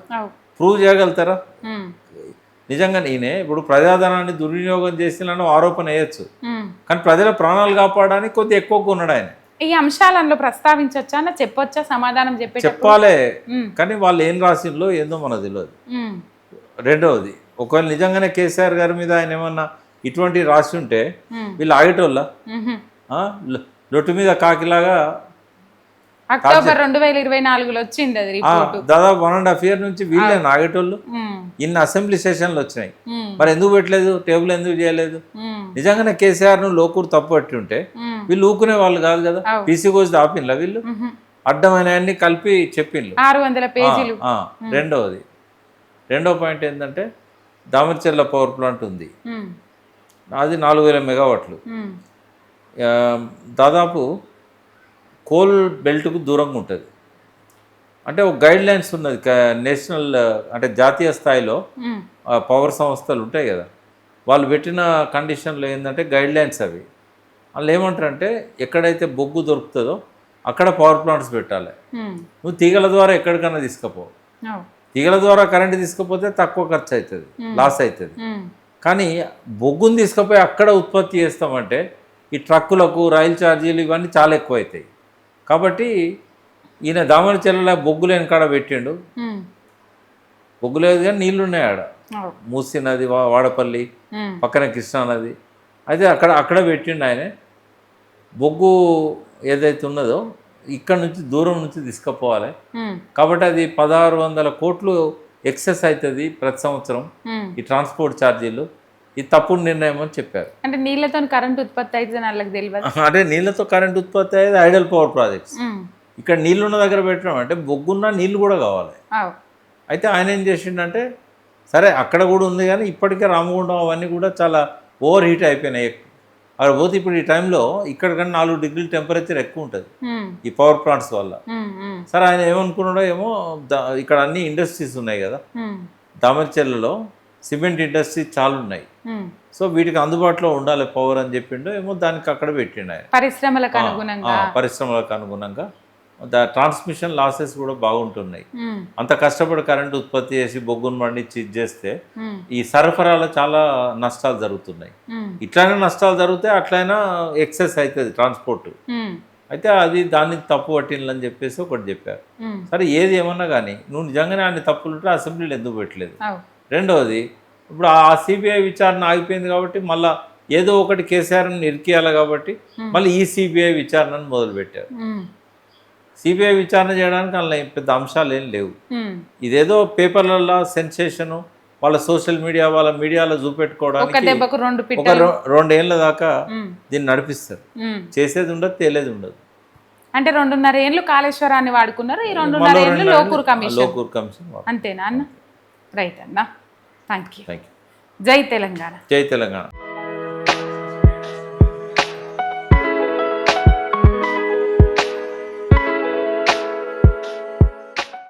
ప్రూవ్ చేయగలుగుతారా? నిజంగా ఈయనే ఇప్పుడు ప్రజాధనాన్ని దుర్వినియోగం చేసినను ఆరోపణ వేయచ్చు, కానీ ప్రజల ప్రాణాలు కాపాడడానికి కొద్దిగా ఎక్కువ కొన్నాడు ఆయన. ఈ అంశాలను ప్రస్తావించవచ్చా, చెప్పొచ్చా, సమాధానం చెప్పాలే. కానీ వాళ్ళు ఏం రాసిందో ఏందో మనకు తెలియదు. రెండవది, ఒకవేళ నిజంగానే కేసీఆర్ గారి మీద ఆయన ఏమన్నా ఇటువంటి రాసి ఉంటే వీళ్ళు ఆగేటోళ్ళ లొట్టు మీద కాకిలాగా. అక్టోబర్ 2024లో వచ్చింది అది రిపోర్ట్. దాదాపు 1.5 year నుంచి వీళ్ళే ఆగేటోళ్ళు. ఇన్ని అసెంబ్లీ సెషన్లు వచ్చినాయి, మరి ఎందుకు పెట్టలేదు, టేబుల్ ఎందుకు చేయలేదు? నిజంగానే కేసీఆర్ ను లోకూరు తప్పు పట్టి ఉంటే వీళ్ళు ఊకునే వాళ్ళు కాదు కదా. పీసీ కోసి ఆపిన్లా వీళ్ళు, అడ్డమైన అన్ని కలిపి చెప్పిండ్రు 600 పేజీలు. రెండో పాయింట్ ఏంటంటే దామర్చెర్ల పవర్ ప్లాంట్ ఉంది, అది 4000 మెగావాట్లు. దాదాపు కోల్ బెల్ట్కు దూరంగా ఉంటుంది. అంటే ఒక గైడ్ లైన్స్ ఉన్నది నేషనల్, అంటే జాతీయ స్థాయిలో పవర్ సంస్థలు ఉంటాయి కదా, వాళ్ళు పెట్టిన కండిషన్లో ఏంటంటే గైడ్ లైన్స్ అవి. వాళ్ళు ఏమంటారంటే ఎక్కడైతే బొగ్గు దొరుకుతుందో అక్కడ పవర్ ప్లాంట్స్ పెట్టాలి. నువ్వు తీగల ద్వారా ఎక్కడికన్నా తీసుకుపో, తీగల ద్వారా కరెంటు తీసుకపోతే తక్కువ ఖర్చు అవుతుంది, లాస్ అవుతుంది. కానీ బొగ్గుని తీసుకుపోయి అక్కడ ఉత్పత్తి చేస్తామంటే ఈ ట్రక్కులకు రైలు ఛార్జీలు ఇవన్నీ చాలా ఎక్కువ అవుతాయి. కాబట్టి ఈయన దామరచెర్ల బొగ్గు లేని కాడ పెట్టిండు. బొగ్గు లేదు కానీ నీళ్లు ఉన్నాయి ఆడ, మూసీ నది, వాడపల్లి పక్కన కృష్ణా నది. అయితే అక్కడ పెట్టిండు ఆయన. బొగ్గు ఏదైతే ఉన్నదో ఇక్కడ నుంచి దూరం నుంచి తీసుకుపోవాలి. కాబట్టి అది 1600 కోట్లు ఎక్సెస్ అవుతుంది ప్రతి సంవత్సరం ఈ ట్రాన్స్పోర్ట్ ఛార్జీలు. ఇది తప్పుడు నిర్ణయం అని చెప్పారు. అంటే నీళ్లతో కరెంట్ ఉత్పత్తి అవుతుంది వాళ్ళకి తెలియదు. అంటే నీళ్లతో కరెంట్ ఉత్పత్తి అయ్యేది ఐడల్ పవర్ ప్రాజెక్ట్స్. ఇక్కడ నీళ్లున్న దగ్గర పెట్టడం అంటే బొగ్గున్న నీళ్లు కూడా కావాలి. అయితే ఆయన ఏం చేసిండంటే సరే అక్కడ కూడా ఉంది, కానీ ఇప్పటికే రామగుండం అవన్నీ కూడా చాలా ఓవర్ హీట్ అయిపోయినాయి. అక్కడ పోతే ఇప్పుడు ఈ టైంలో ఇక్కడ కన్నా 4 degrees టెంపరేచర్ ఎక్కువ ఉంటుంది ఈ పవర్ ప్లాంట్స్ వల్ల. సరే ఆయన ఏమనుకున్నాడో ఏమో, ఇక్కడ అన్ని ఇండస్ట్రీస్ ఉన్నాయి కదా, దామర్చెర్లలో సిమెంట్ ఇండస్ట్రీ చాలా ఉన్నాయి, సో వీటికి అందుబాటులో ఉండాలి పవర్ అని చెప్పిండో ఏమో, దానికి అక్కడ పెట్టిండు ఆయన. పరిశ్రమలకు అనుగుణంగా ట్రాన్స్మిషన్ లాసెస్ కూడా బాగుంటున్నాయి. అంత కష్టపడి కరెంట్ ఉత్పత్తి చేసి బొగ్గును పండించి ఇచ్చేస్తే ఈ సరఫరాలో చాలా నష్టాలు జరుగుతున్నాయి. ఇట్లైనా నష్టాలు జరిగితే అట్లయినా ఎక్సెస్ అవుతుంది ట్రాన్స్పోర్ట్. అయితే అది దాన్ని తప్పు పట్టిందని చెప్పేసి ఒకటి చెప్పారు. సరే ఏది ఏమన్నా కానీ నువ్వు నిజంగానే అన్ని తప్పులు ఉంటే అసెంబ్లీలో ఎందుకు పెట్టలేదు? రెండవది, ఇప్పుడు ఆ సిబిఐ విచారణ ఆగిపోయింది కాబట్టి మళ్ళీ ఏదో ఒకటి కేసీఆర్ని ఇరికియాలి కాబట్టి మళ్ళీ ఈ సిబిఐ విచారణను మొదలుపెట్టారు. సిబిఐ విచారణ చేయడానికి అందులో పెద్ద అంశాలు ఏం లేవు. ఇదేదో పేపర్లలో సెన్సేషను, వాళ్ళ సోషల్ మీడియా, వాళ్ళ మీడియాలో చూపెట్టుకోవడానికి 2 ఏళ్ళ దాకా దీన్ని నడిపిస్తారు. చేసేది ఉండదు, తేలేది ఉండదు. అంటే 2.5 ఏళ్ళు కాళేశ్వరాన్ని వాడుకున్నారు, ఈ 2.5 ఏళ్ళు లోకూర్ కమిషన్. అంతేనా అన్న? రైట్ అన్న, థ్యాంక్ యూ. జై తెలంగాణ. జై తెలంగాణ.